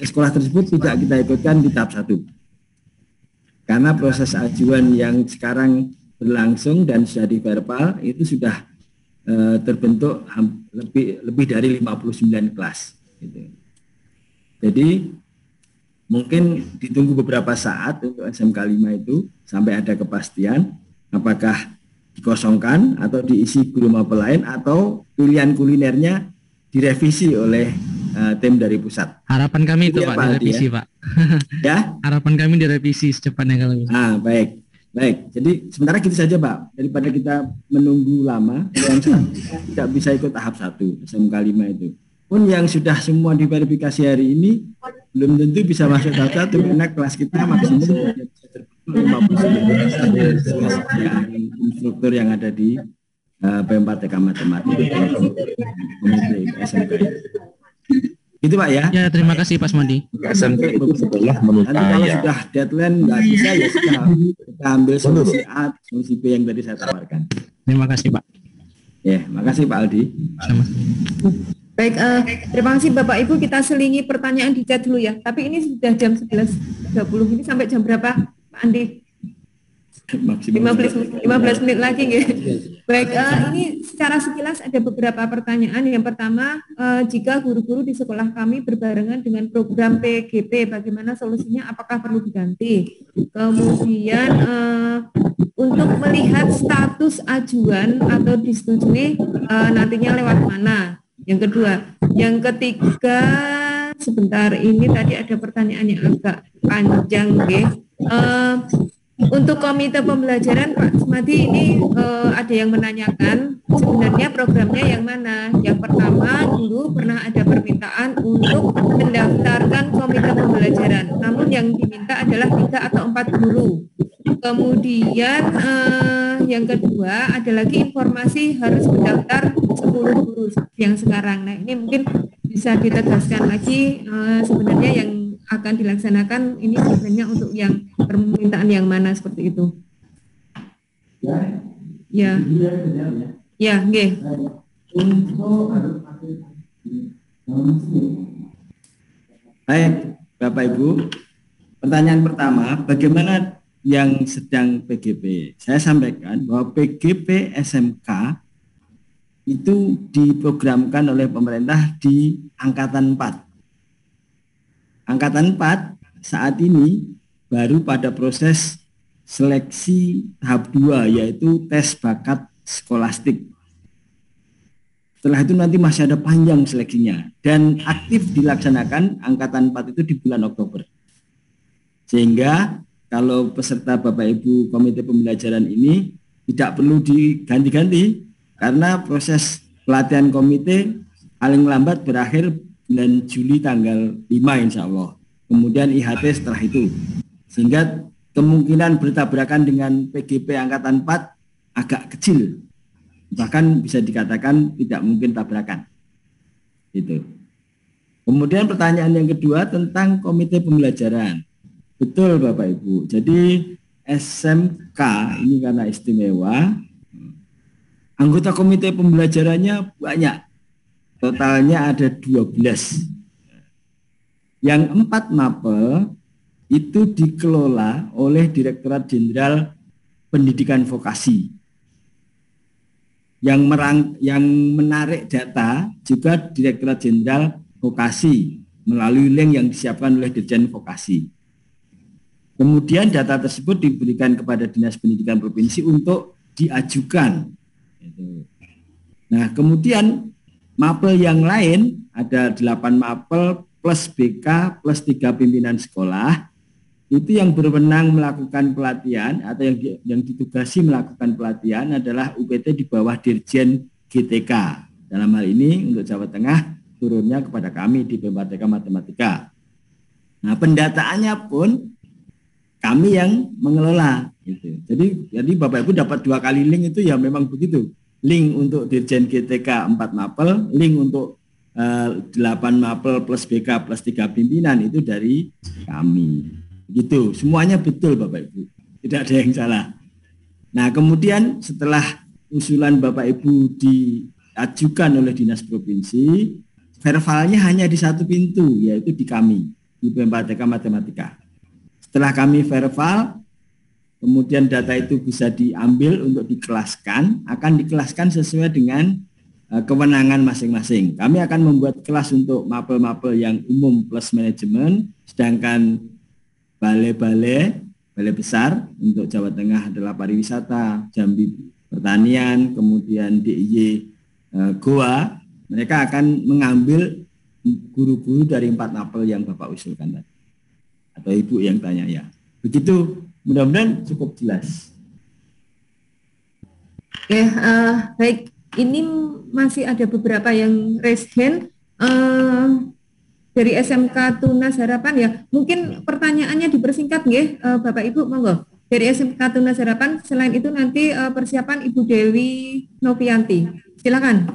sekolah tersebut tidak kita ikutkan di tahap 1. Karena proses ajuan yang sekarang berlangsung dan sudah diverbal itu sudah terbentuk lebih dari 59 kelas. Gitu. Jadi mungkin ditunggu beberapa saat untuk SMK 5 itu sampai ada kepastian apakah dikosongkan atau diisi guru mapel lain atau pilihan kulinernya direvisi oleh tim dari pusat. Harapan kami itu Pak direvisi ya. Pak. Ya. Harapan kami direvisi secepatnya kalau bisa. Baik. Jadi sementara gitu saja Pak, daripada kita menunggu lama, yang tidak bisa ikut tahap 1 SMK 5 itu. Pun yang sudah semua diverifikasi hari ini belum tentu bisa masuk tahap 1 karena kelas kita maksimum bisa terbentuk 50 instruktur yang ada di P4TK Matematika SMK. Itu Pak ya. Ya, terima kasih Pak Smadi. SMP sebelah menurut nanti kalau sudah deadline nggak bisa ya sudah kita ambil solusi A, solusi B yang tadi saya tawarkan. Terima kasih Pak. Ya, makasih Pak Aldi. Baik, terima kasih Bapak Ibu, kita selingi pertanyaan di chat dulu ya. Tapi ini sudah jam 11.30, ini sampai jam berapa Pak Andi? 15 menit lagi ya. Baik, ini secara sekilas ada beberapa pertanyaan. Yang pertama, jika guru-guru di sekolah kami berbarengan dengan program PGP, bagaimana solusinya? Apakah perlu diganti? Kemudian untuk melihat status ajuan atau disetujui nantinya lewat mana? Yang kedua, yang ketiga, sebentar, ini tadi ada pertanyaan yang agak panjang ya. Untuk komite pembelajaran Pak Smadi ini ada yang menanyakan sebenarnya programnya yang mana. Yang pertama dulu pernah ada permintaan untuk mendaftarkan komite pembelajaran, namun yang diminta adalah 3 atau 4 guru. Kemudian yang kedua ada lagi informasi harus mendaftar 10 guru yang sekarang. Nah ini mungkin bisa ditegaskan lagi sebenarnya yang akan dilaksanakan ini sebenarnya untuk yang permintaan yang mana seperti itu. Ya. Ya, nggih. Baik, Bapak Ibu. Pertanyaan pertama, bagaimana yang sedang PGP? Saya sampaikan bahwa PGP SMK itu diprogramkan oleh pemerintah di Angkatan 4. Angkatan 4 saat ini baru pada proses seleksi tahap 2 yaitu tes bakat skolastik. Setelah itu nanti masih ada panjang seleksinya dan aktif dilaksanakan angkatan 4 itu di bulan Oktober. Sehingga kalau peserta Bapak Ibu komite pembelajaran ini tidak perlu diganti-ganti karena proses pelatihan komite paling lambat berakhir bulan Juli tanggal 5 insya Allah. Kemudian IHT setelah itu. Sehingga kemungkinan bertabrakan dengan PGP angkatan 4 agak kecil. Bahkan bisa dikatakan tidak mungkin tabrakan. Itu. Kemudian pertanyaan yang kedua tentang komite pembelajaran. Betul Bapak Ibu. Jadi SMK ini karena istimewa. Anggota komite pembelajarannya banyak. Totalnya ada 12. Yang 4 mapel itu dikelola oleh Direktorat Jenderal Pendidikan Vokasi. Yang menarik data juga Direktorat Jenderal Vokasi melalui link yang disiapkan oleh Dirjen Vokasi. Kemudian data tersebut diberikan kepada Dinas Pendidikan Provinsi untuk diajukan. Nah, kemudian mapel yang lain ada 8 mapel plus BK plus 3 pimpinan sekolah itu yang berwenang melakukan pelatihan atau yang ditugasi melakukan pelatihan adalah UPT di bawah Dirjen GTK. Dalam hal ini untuk Jawa Tengah turunnya kepada kami di BMPTK Matematika. Nah, pendataannya pun kami yang mengelola. Gitu. Jadi Bapak Ibu dapat 2 kali link itu ya memang begitu. Link untuk Dirjen GTK 4 mapel, link untuk 8 mapel plus BK plus 3 pimpinan itu dari kami. Gitu, semuanya betul Bapak Ibu. Tidak ada yang salah. Nah, kemudian setelah usulan Bapak Ibu diajukan oleh Dinas Provinsi, verbalnya hanya di 1 pintu, yaitu di kami, di BMPTK Matematika. Setelah kami verbal, kemudian data itu bisa diambil untuk dikelaskan, akan dikelaskan sesuai dengan kewenangan masing-masing. Kami akan membuat kelas untuk mapel-mapel yang umum plus manajemen, sedangkan balai besar untuk Jawa Tengah adalah pariwisata, Jambi pertanian, kemudian DIY Goa. Mereka akan mengambil guru-guru dari 4 mapel yang Bapak usulkan tadi. Atau Ibu yang tanya ya. Begitu, mudah-mudahan cukup jelas. Oke, baik. Ini masih ada beberapa yang raise hand dari SMK Tunas Harapan ya. Mungkin pertanyaannya dipersingkat nggih, Bapak Ibu, monggo. Dari SMK Tunas Harapan, selain itu nanti persiapan Ibu Dewi Novianti. Silakan.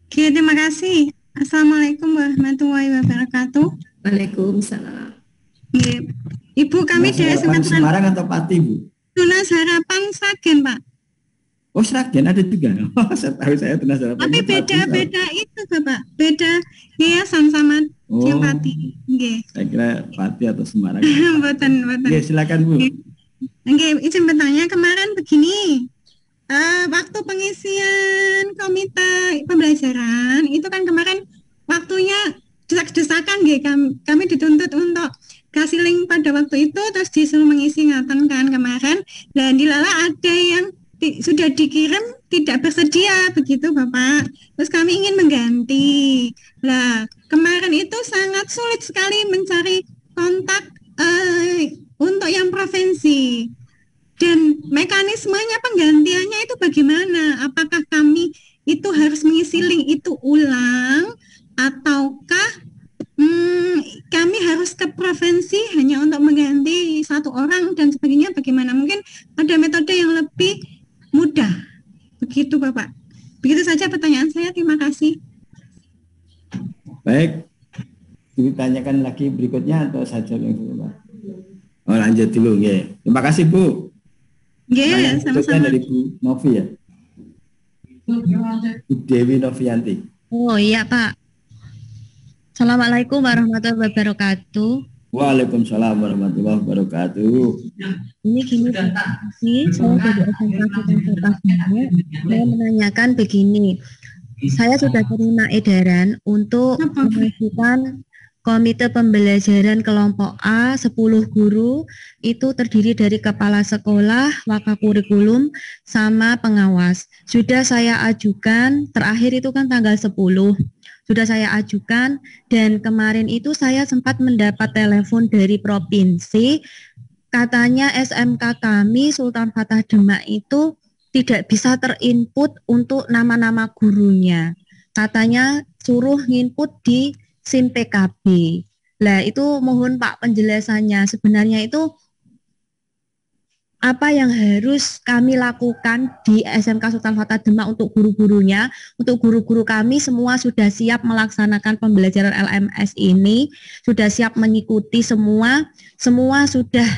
Oke, terima kasih. Assalamualaikum warahmatullahi wabarakatuh. Waalaikumsalam. Ibu, kami dari SMK Semarang atau Pati, Bu? Tunas Harapan Sragen, Pak. Oh, Sragen ada juga. Saya tahu saya Tunas Harapan. Tapi beda itu, Bapak. Beda yayasan sama yang Pati. Saya kira Pati atau Semarang. Mboten. Silakan, Bu. Izin bertanya, kemarin begini. Waktu pengisian komite pembelajaran itu kan kemarin waktunya desak-desakan kami dituntut untuk kasih link pada waktu itu, terus disuruh mengisi ingatan kan kemarin, dan dilala ada yang sudah dikirim tidak bersedia begitu Bapak, terus kami ingin mengganti. Lah kemarin itu sangat sulit sekali mencari kontak untuk yang provinsi, dan mekanismenya penggantiannya itu bagaimana? Apakah kami itu harus mengisi link itu ulang, ataukah kami harus ke provinsi hanya untuk mengganti 1 orang dan sebagainya, bagaimana? Mungkin ada metode yang lebih mudah. Begitu Bapak. Begitu saja pertanyaan saya, terima kasih. Baik. Ditanyakan lagi berikutnya atau saja yang Pak? Oh, lanjut dulu ya. Terima kasih Bu. Ya, sama-sama. Dari Bu Novi ya. Bu Dewi Novianti. Oh iya Pak. Assalamualaikum warahmatullahi wabarakatuh. Waalaikumsalam warahmatullahi wabarakatuh. Ini gini, saya dari SMK saya menanyakan begini. Saya sudah terima edaran untuk mengajukan Komite pembelajaran kelompok A 10 guru itu terdiri dari kepala sekolah, wakakurikulum, sama pengawas. Sudah saya ajukan, terakhir itu kan tanggal 10. Sudah saya ajukan dan kemarin itu saya sempat mendapat telepon dari provinsi. Katanya SMK kami Sultan Fatah Demak itu tidak bisa terinput untuk nama-nama gurunya. Katanya suruh nginput di SIM PKB. Lah itu mohon Pak penjelasannya. Sebenarnya itu apa yang harus kami lakukan di SMK Sultan Fatah Demak untuk guru-gurunya. Untuk guru-guru kami semua sudah siap melaksanakan pembelajaran LMS ini, sudah siap mengikuti semua sudah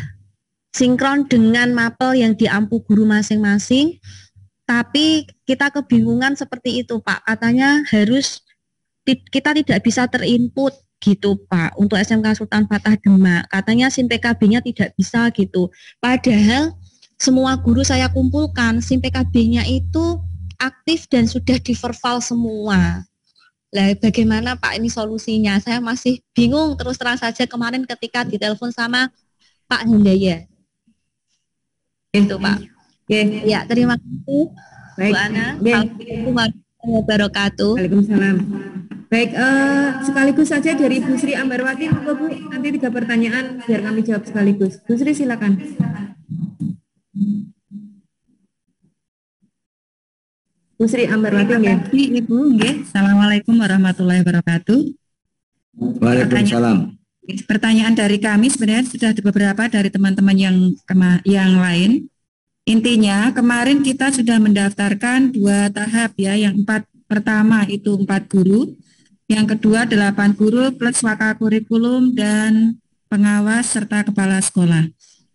sinkron dengan mapel yang diampu guru masing-masing. Tapi kita kebingungan seperti itu Pak. Katanya kita tidak bisa terinput gitu Pak untuk SMK Sultan Fatah Demak. Katanya SIM PKB-nya tidak bisa gitu. Padahal semua guru saya kumpulkan SIM PKB-nya itu aktif dan sudah diverval semua. Lah bagaimana Pak ini solusinya? Saya masih bingung terus terang saja kemarin ketika ditelepon sama Pak Hendaya. Itu Pak. Ya, terima kasih Bu Ana. Assalamualaikum warahmatullahi wabarakatuh. Waalaikumsalam. Baik, sekaligus saja dari Bu Sri Ambarwati, monggo Bu, nanti 3 pertanyaan biar kami jawab sekaligus. Bu Sri silakan. Bu Sri Ambarwati, terima kasih Ibu. Assalamualaikum warahmatullahi wabarakatuh. Waalaikumsalam. Pertanyaan dari kami sebenarnya sudah beberapa dari teman-teman yang lain. Intinya kemarin kita sudah mendaftarkan 2 tahap ya, yang pertama itu 4 guru. Yang kedua 8 guru plus wakakurikulum dan pengawas serta kepala sekolah.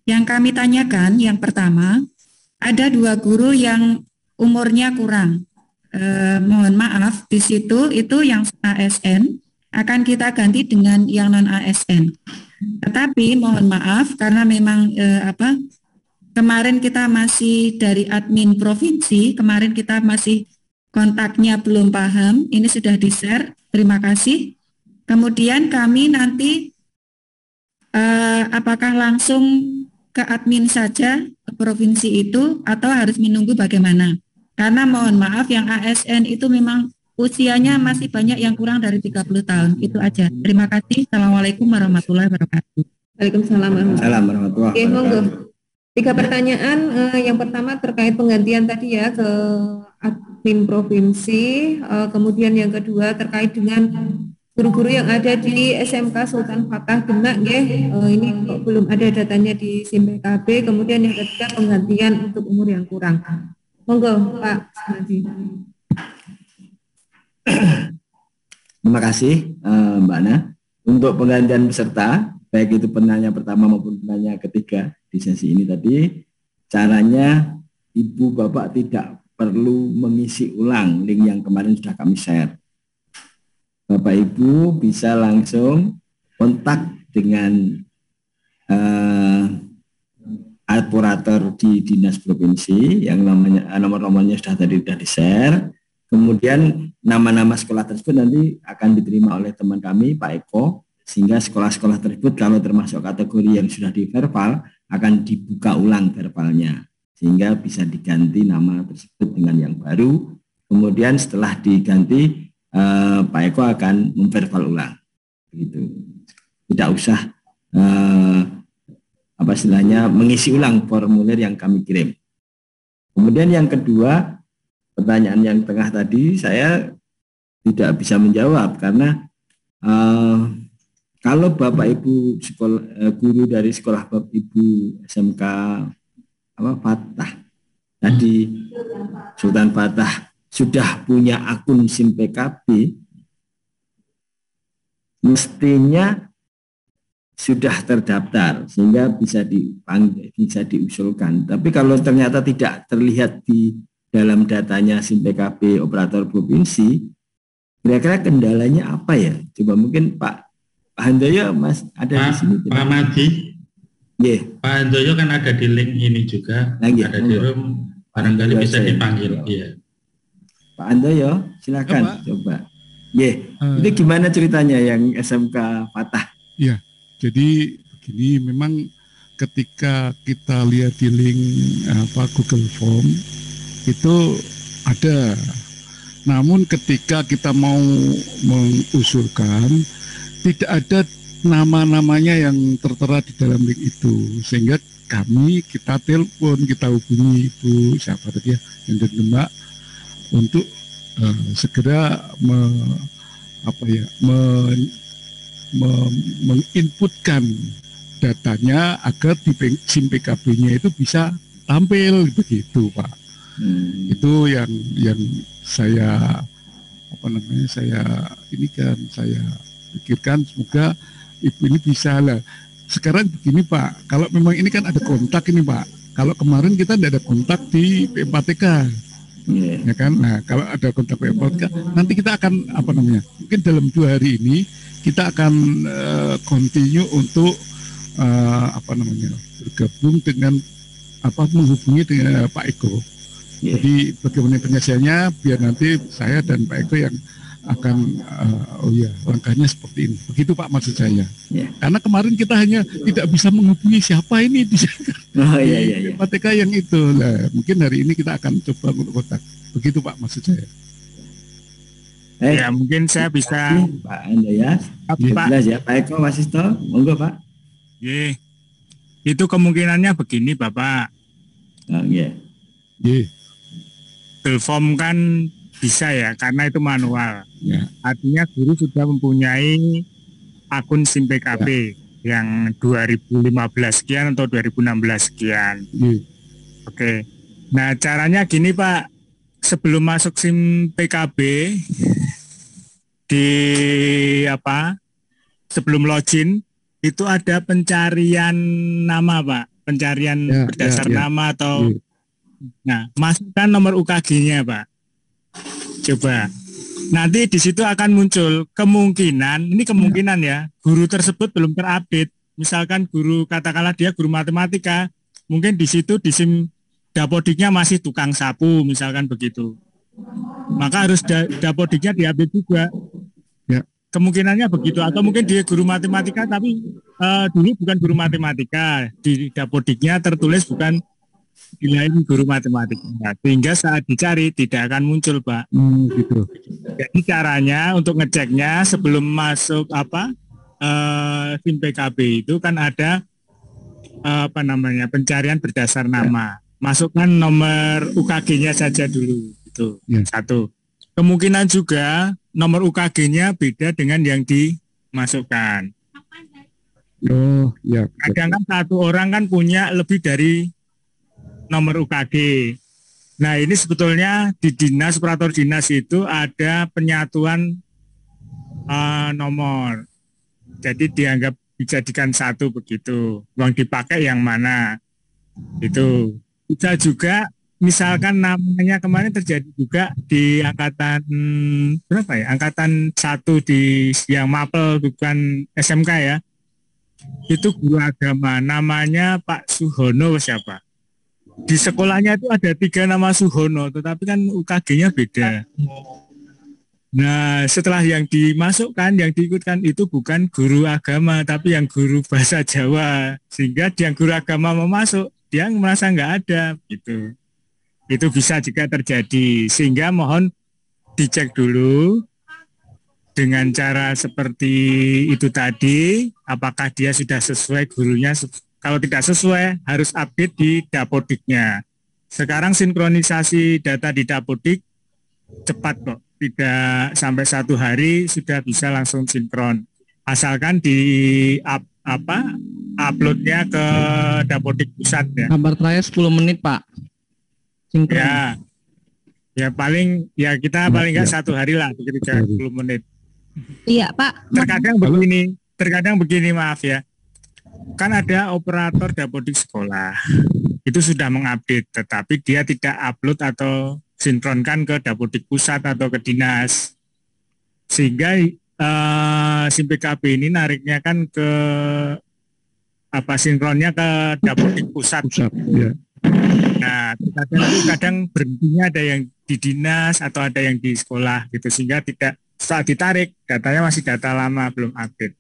Yang kami tanyakan yang pertama, ada 2 guru yang umurnya kurang. Mohon maaf, di situ itu yang ASN akan kita ganti dengan yang non ASN. Tetapi mohon maaf karena memang kemarin kita masih dari admin provinsi, kemarin kita masih kontaknya belum paham, ini sudah di-share. Terima kasih. Kemudian kami nanti apakah langsung ke admin saja ke provinsi itu atau harus menunggu bagaimana? Karena mohon maaf yang ASN itu memang usianya masih banyak yang kurang dari 30 tahun. Itu aja. Terima kasih. Assalamualaikum warahmatullahi wabarakatuh. Waalaikumsalam warahmatullahi wabarakatuh. Oke, monggo. 3 pertanyaan. Yang pertama terkait penggantian tadi ya ke admin provinsi, kemudian yang kedua terkait dengan guru-guru yang ada di SMK Sultan Fatah Demak ini kok belum ada datanya di SIM PKB, kemudian yang ketiga penggantian untuk umur yang kurang. Monggo Pak Sunadi. Terima kasih Mbak Ana. Untuk penggantian peserta, baik itu penanya pertama maupun penanya ketiga di sesi ini tadi, caranya Ibu Bapak tidak perlu mengisi ulang link yang kemarin sudah kami share. Bapak Ibu bisa langsung kontak dengan operator di dinas provinsi yang nomor-nomornya sudah di-share. Kemudian nama-nama sekolah tersebut nanti akan diterima oleh teman kami Pak Eko, sehingga sekolah-sekolah tersebut kalau termasuk kategori yang sudah di verbal akan dibuka ulang verbalnya, sehingga bisa diganti nama tersebut dengan yang baru. Kemudian setelah diganti Pak Eko akan memverbal ulang, gitu. Tidak usah mengisi ulang formulir yang kami kirim. Kemudian yang kedua, pertanyaan yang tengah tadi saya tidak bisa menjawab karena kalau Bapak Ibu guru dari sekolah Bapak Ibu SMK Fatah tadi Sultan Fatah sudah punya akun SIM PKB, mestinya sudah terdaftar sehingga bisa diusulkan. Tapi kalau ternyata tidak terlihat di dalam datanya SIM PKB operator provinsi, kira-kira kendalanya apa ya? Coba mungkin Pak Handoyo Mas ada di sini. Pak Madi. Pak Handoyo kan ada di link ini juga. Ada di room, barangkali bisa dipanggil. Iya. Pak Handoyo, silakan coba. Itu gimana ceritanya yang SMK Fatah? Ya, jadi begini, memang ketika kita lihat di link Google Form itu ada. Namun ketika kita mau mengusulkan, tidak ada nama-namanya yang tertera di dalam link itu, sehingga kita telepon, kita hubungi Ibu siapa tadi ya, yang dari Demak, untuk segera menginputkan datanya agar di SIM PKB-nya itu bisa tampil begitu, Pak. Itu yang saya saya pikirkan, semoga Ibu ini bisa lah. Sekarang begini Pak, kalau memang ini kan ada kontak ini Pak, kalau kemarin kita tidak ada kontak di P4TK, ya kan? Nah kalau ada kontak P4TK, nanti kita akan mungkin dalam 2 hari ini kita akan continue untuk bergabung dengan menghubungi dengan Pak Eko. Jadi bagaimana penyelesaiannya biar nanti saya dan Pak Eko yang akan langkahnya seperti ini. Begitu Pak maksud saya. Karena kemarin kita hanya tidak bisa menghubungi siapa ini di PTK yang itu. Nah, mungkin hari ini kita akan coba untuk kontak. Begitu Pak maksud saya. Ya mungkin saya bisa Pak Anda ya. Jelas ya Pak Eko Wasisto, monggo Pak. Itu kemungkinannya begini Bapak. Form kan bisa ya, karena itu manual. Artinya guru sudah mempunyai akun SIM PKB yang 2015 sekian atau 2016 sekian. Oke. Nah caranya gini Pak, sebelum masuk SIM PKB sebelum login itu ada pencarian nama Pak, pencarian berdasar nama atau masukkan nomor UKG-nya Pak. Coba. Nanti di situ akan muncul kemungkinan ya, guru tersebut belum terupdate. Misalkan guru, katakanlah dia guru matematika, mungkin di situ di SIM Dapodiknya masih tukang sapu, misalkan begitu. Maka harus Dapodiknya diupdate juga. Kemungkinannya begitu. Atau mungkin dia guru matematika tapi dulu bukan guru matematika, di Dapodiknya tertulis bukan di lain guru matematika, sehingga saat dicari tidak akan muncul Pak. Gitu. Jadi caranya untuk ngeceknya sebelum masuk SIM PKB itu kan ada pencarian berdasar nama. Masukkan nomor UKG-nya saja dulu itu. Satu. Kemungkinan juga nomor UKG-nya beda dengan yang dimasukkan. Kadang kan satu orang kan punya lebih dari nomor UKG. Nah ini sebetulnya di dinas, operator dinas itu ada penyatuan nomor. Jadi dianggap dijadikan satu begitu. Uang dipakai yang mana? Itu bisa juga. Misalkan namanya kemarin terjadi juga di angkatan angkatan 1 di yang mapel bukan SMK ya. Itu guru agama namanya Pak Suhono siapa? Di sekolahnya itu ada 3 nama Suhono, tetapi kan UKG-nya beda. Nah, setelah yang dimasukkan, yang diikutkan itu bukan guru agama, tapi yang guru bahasa Jawa. Sehingga yang guru agama mau masuk, dia merasa nggak ada, gitu. Itu bisa juga terjadi. Sehingga mohon dicek dulu dengan cara seperti itu tadi, apakah dia sudah sesuai gurunya. Kalau tidak sesuai, harus update di Dapodiknya. Sekarang sinkronisasi data di Dapodik cepat kok. Tidak sampai 1 hari sudah bisa langsung sinkron. Asalkan di uploadnya ke Dapodik pusat ya. Kabar terakhir 10 menit Pak. Sinkron. Ya paling ya kita paling nggak 1 hari lah, kira-kira 10 menit. Iya Pak. Terkadang begini maaf ya. Kan ada operator Dapodik sekolah, itu sudah mengupdate, tetapi dia tidak upload atau sinkronkan ke Dapodik pusat atau ke dinas, sehingga SIM PKB ini nariknya kan ke sinkronnya ke Dapodik pusat. Nah, kadang berhentinya ada yang di dinas atau ada yang di sekolah gitu, sehingga tidak saat ditarik datanya masih data lama, belum update.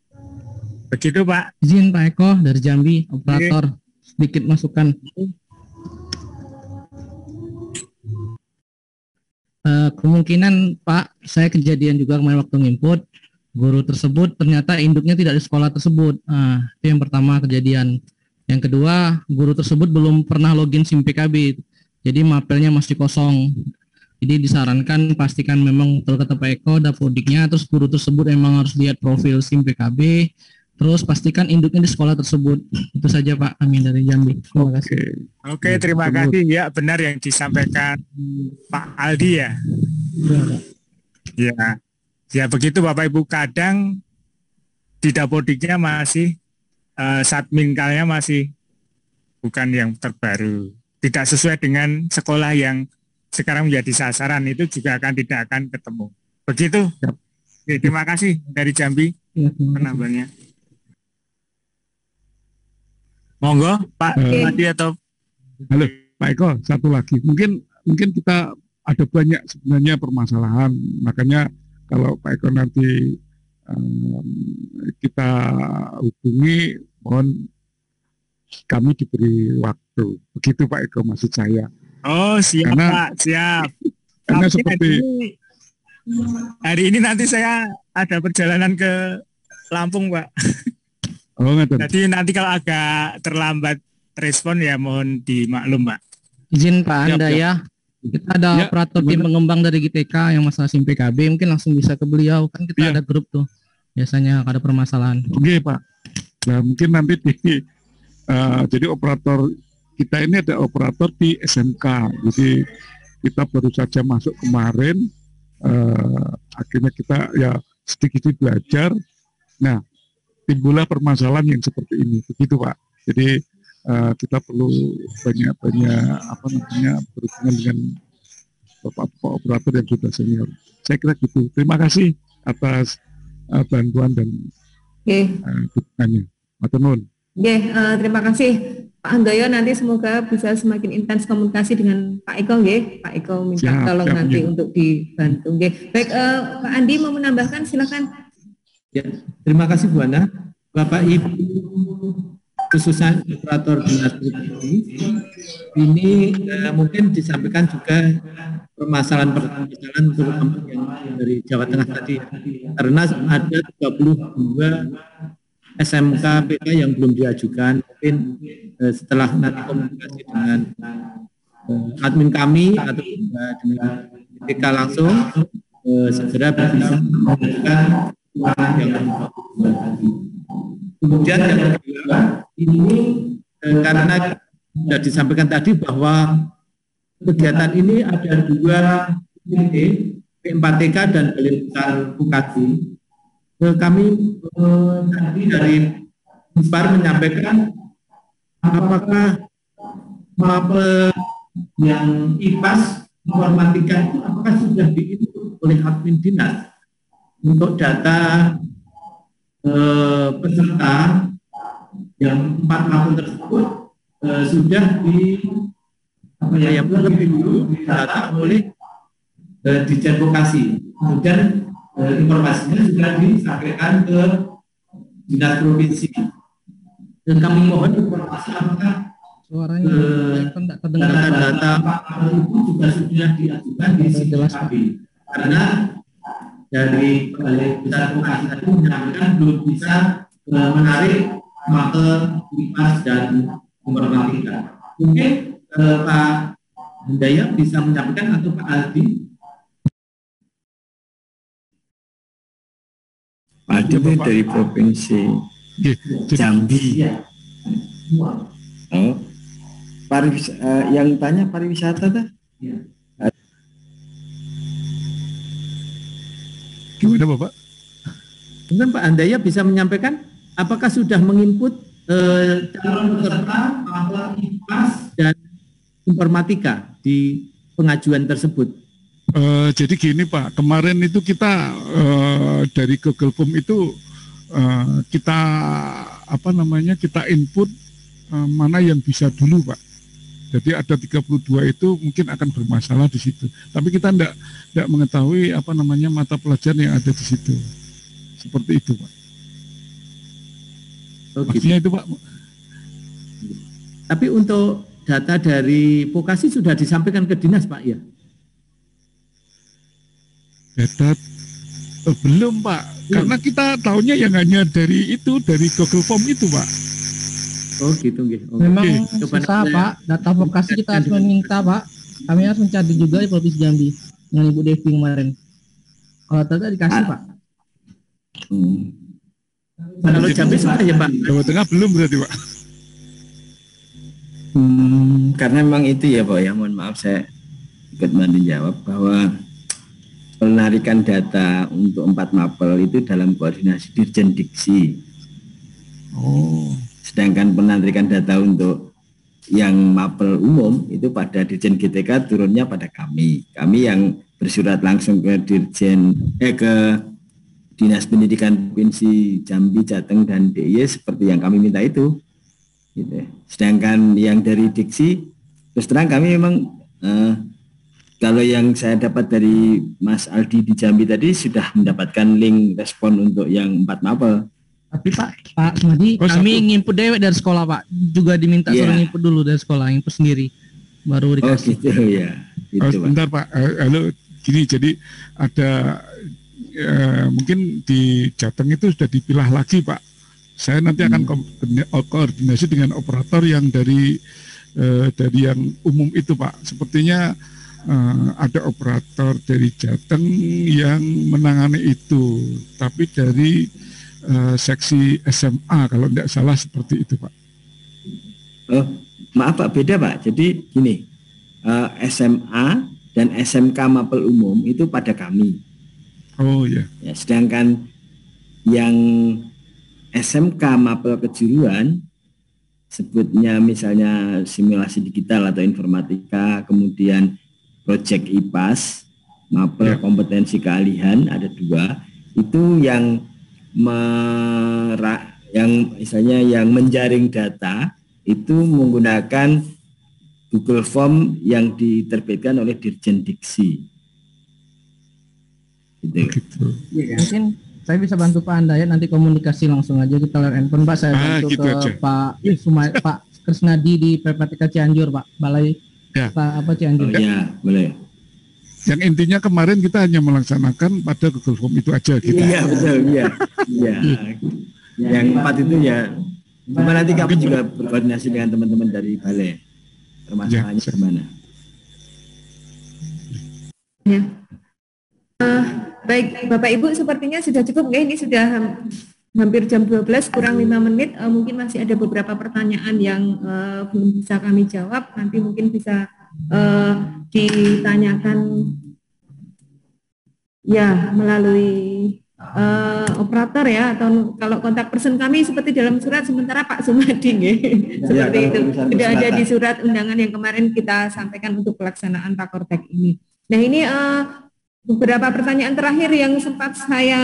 Begitu Pak. Izin Pak Eko dari Jambi, operator. Sedikit masukan. Kemungkinan Pak, saya kejadian juga kemarin waktu nginput, guru tersebut ternyata induknya tidak di sekolah tersebut. Itu yang pertama kejadian. Yang kedua, guru tersebut belum pernah login SIM PKB, jadi mapelnya masih kosong. Jadi disarankan pastikan memang betul kata Pak Eko, dapodiknya, terus guru tersebut memang harus lihat profil SIM PKB, terus pastikan induknya di sekolah tersebut. Itu saja Pak, kami dari Jambi. Terima kasih. Oke, terima kasih. Ya, benar yang disampaikan Pak Aldi ya. Ya, ya begitu Bapak Ibu. Kadang di dapodiknya masih satminkalnya masih bukan yang terbaru, tidak sesuai dengan sekolah yang sekarang menjadi sasaran, itu juga tidak akan ketemu. Begitu. Oke, terima kasih dari Jambi penambahannya. Monggo Pak Adi atau halo Pak Eko, satu lagi. Mungkin kita ada banyak sebenarnya permasalahan, makanya kalau Pak Eko nanti kita hubungi, mohon kami diberi waktu. Begitu Pak Eko maksud saya. Oh siap Pak, siap. Karena seperti hari ini nanti saya ada perjalanan ke Lampung Pak. Oh, jadi nanti kalau agak terlambat respon ya mohon dimaklum Pak. Izin Pak Anda ya. Kita ada operator tim pengembang dari GTK yang masalah SIM PKB, mungkin langsung bisa ke beliau, kan kita ada grup tuh. Biasanya ada permasalahan. Oke Pak. Nah mungkin nanti jadi operator kita ini ada operator di SMK. Jadi kita baru saja masuk kemarin, akhirnya kita ya sedikit belajar. Nah timbullah permasalahan yang seperti ini, begitu Pak. Jadi kita perlu banyak berhubungan dengan bapak operator yang sudah senior. Saya kira gitu. Terima kasih atas bantuan dan dukungannya. Matur nuwun. Terima kasih Pak Handoyo. Nanti semoga bisa semakin intens komunikasi dengan Pak Eko, Pak Eko minta tolong nanti untuk dibantu. Baik, Pak Andi mau menambahkan, silakan. Ya, terima kasih Bu Ana. Bapak Ibu, khususnya operator dinas ini mungkin disampaikan juga permasalahan terutama yang dari Jawa Tengah tadi, karena ada 32 SMK PK yang belum diajukan. Mungkin setelah nanti komunikasi dengan admin kami atau dengan PK langsung segera bisa mengajukan yang kemudian yang kedua ini karena sudah disampaikan tadi bahwa kegiatan ini ada 2 PT, P4TK dan Balai Besar UKT. Kami tadi dari BESPAR menyampaikan apakah mapel yang IPAS informatika itu apakah sudah diinput oleh admin dinas untuk data peserta yang 4 mapel tersebut sudah lebih dulu didata oleh Ditjen Vokasi, kemudian informasinya sudah disampaikan ke dinas provinsi. Dan kami mohon informasi apakah data-data itu juga sudah diajukan di CKP, karena dari Balai Besar Vokasi tadi menyampaikan belum bisa menarik mapel IPAS dan informatika. Mungkin Pak Handaya bisa menyampaikan atau Pak Aldi. Pak Aldi dari provinsi Jambi. Oh, yang tanya pariwisata tuh? Gimana Bapak? Mungkin Pak Handaya bisa menyampaikan apakah sudah menginput calon peserta mapel IPAS dan informatika di pengajuan tersebut? Jadi gini Pak, kemarin itu kita dari Google Form itu kita kita input mana yang bisa dulu Pak. Jadi ada 32 itu mungkin akan bermasalah di situ. Tapi kita tidak mengetahui apa namanya mata pelajaran yang ada di situ. Seperti itu, Pak. Maksudnya itu, Pak. Tapi untuk data dari vokasi sudah disampaikan ke dinas, Pak, ya? Data belum, Pak. Karena kita tahunya yang hanya dari itu, dari Google Form itu, Pak. Oh gitu, gitu. Memang susah, Pak. Data vokasi kita harus meminta, Pak. Kami harus mencari juga di Provinsi Jambi dengan Ibu Devi kemarin. Kalau data dikasih, Pak. Kalau Jambi sudah ya, Pak. Jawa Tengah belum berarti, Pak. Karena memang itu ya, Pak, ya. Mohon maaf saya ikut bantu jawab bahwa penarikan data untuk 4 mapel itu dalam koordinasi Dirjen Diksi. Oh. Sedangkan penarikan data untuk yang mapel umum itu pada Dirjen GTK turunnya pada kami. Kami yang bersurat langsung ke ke Dinas Pendidikan Provinsi Jambi, Jateng dan DIY seperti yang kami minta itu. Gitu. Sedangkan yang dari Diksi terus terang kami memang kalau yang saya dapat dari Mas Aldi di Jambi tadi sudah mendapatkan link respon untuk yang 4 mapel. Tapi Pak Sumadi, kami nginput dewek dari sekolah, Pak. Juga diminta suruh nginput dulu dari sekolah, input sendiri. Baru dikasih. Oh gitu ya. Gitu, sebentar Pak, halo, gini jadi ada mungkin di Jateng itu sudah dipilah lagi, Pak. Saya nanti akan koordinasi dengan operator yang dari yang umum itu, Pak. Sepertinya ada operator dari Jateng yang menangani itu, tapi dari seksi SMA kalau tidak salah seperti itu, Pak. Oh, maaf Pak, beda Pak. Jadi gini, SMA dan SMK mapel umum itu pada kami. Oh ya. Ya, sedangkan yang SMK mapel kejuruan sebutnya misalnya simulasi digital atau informatika, kemudian proyek IPAS, mapel kompetensi keahlian ada 2, itu yang misalnya yang menjaring data itu menggunakan Google Form yang diterbitkan oleh Dirjen Diksi. Gitu. Mungkin saya bisa bantu Pak Andayat nanti komunikasi langsung aja kita lewat handphone, Pak. Saya bantu gitu ke aja. Pak Krisnadi di PPTK Cianjur, Pak. Balai Cianjur. Oh ya, boleh. Yang intinya kemarin kita hanya melaksanakan pada Google Form itu aja gitu. Iya betul, iya. Yang 4 itu ya. Cuma nanti kami juga berkoordinasi dengan teman-teman dari balai. Permasalahannya kemana? Ya. Baik, Bapak Ibu sepertinya sudah cukup. Ini sudah hampir jam 12 kurang 5 menit. Mungkin masih ada beberapa pertanyaan yang belum bisa kami jawab. Nanti mungkin bisa ditanyakan ya melalui operator ya, atau kalau kontak person kami seperti dalam surat sementara Pak Sumadi seperti itu sudah ada di surat undangan yang kemarin kita sampaikan untuk pelaksanaan Pakortek ini. Nah ini beberapa pertanyaan terakhir yang sempat saya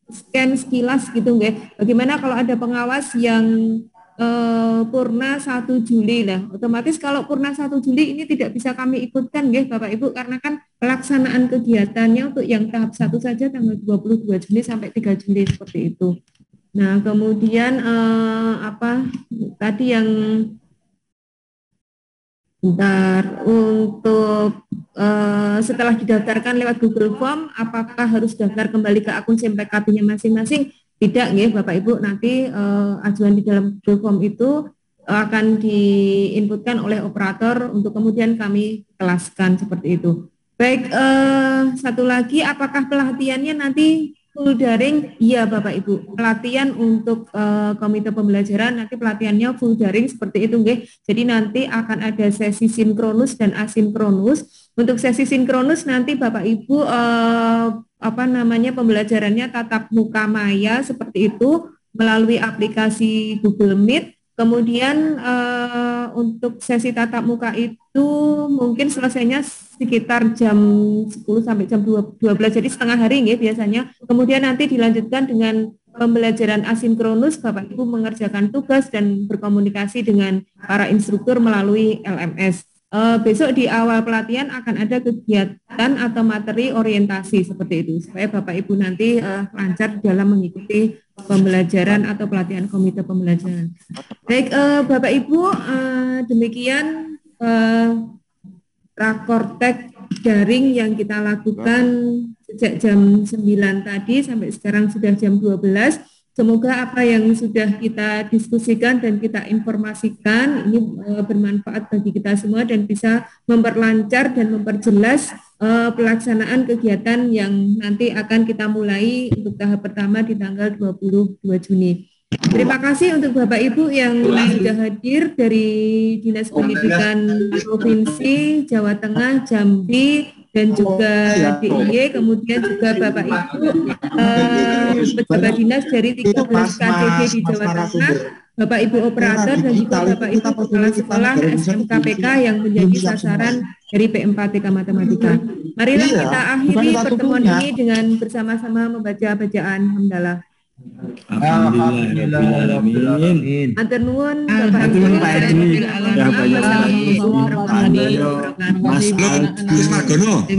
scan sekilas gitu bagaimana kalau ada pengawas yang purna 1 Juli lah. Otomatis kalau purna 1 Juli ini tidak bisa kami ikutkan Bapak Ibu karena kan pelaksanaan kegiatannya untuk yang tahap 1 saja tanggal 22 Juni sampai 3 Juli seperti itu. Nah, kemudian tadi yang untuk setelah didaftarkan lewat Google Form apakah harus daftar kembali ke akun SIMPKB-nya masing-masing? Tidak Bapak Ibu, nanti ajuan di dalam Google Form itu akan diinputkan oleh operator untuk kemudian kami kelaskan seperti itu. Baik, satu lagi, apakah pelatihannya nanti full daring? Iya Bapak Ibu, pelatihan untuk komite pembelajaran nanti pelatihannya full daring seperti itu Jadi nanti akan ada sesi sinkronus dan asinkronus. Untuk sesi sinkronus nanti Bapak Ibu pembelajarannya tatap muka maya seperti itu melalui aplikasi Google Meet. Kemudian untuk sesi tatap muka itu mungkin selesainya sekitar jam 10 sampai jam 12, jadi setengah hari biasanya. Kemudian nanti dilanjutkan dengan pembelajaran asinkronus, Bapak Ibu mengerjakan tugas dan berkomunikasi dengan para instruktur melalui LMS. Besok di awal pelatihan akan ada kegiatan atau materi orientasi seperti itu, supaya Bapak Ibu nanti lancar dalam mengikuti pembelajaran atau pelatihan komite pembelajaran. Baik, Bapak Ibu, demikian rakortek daring yang kita lakukan sejak jam 9 tadi sampai sekarang sudah jam 12. Semoga apa yang sudah kita diskusikan dan kita informasikan ini bermanfaat bagi kita semua dan bisa memperlancar dan memperjelas pelaksanaan kegiatan yang nanti akan kita mulai untuk tahap pertama di tanggal 22 Juni. Terima kasih untuk Bapak Ibu yang sudah hadir dari Dinas Pendidikan Provinsi Jawa Tengah, Jambi, dan juga DIY, kemudian juga Bapak Ibu pejabat dinas dari 13 KTD di Jawa Tengah, Bapak Ibu operator dan juga Bapak Ibu kepala sekolah SMKPK yang menjadi sasaran dari PM4TK Matematika. Marilah kita akhiri pertemuan ini dengan bersama-sama membaca bacaan hamdalah. Alhamdulillahirrahmanirrahim. Matur nuwun Bapak Ibu. Mas Aldi.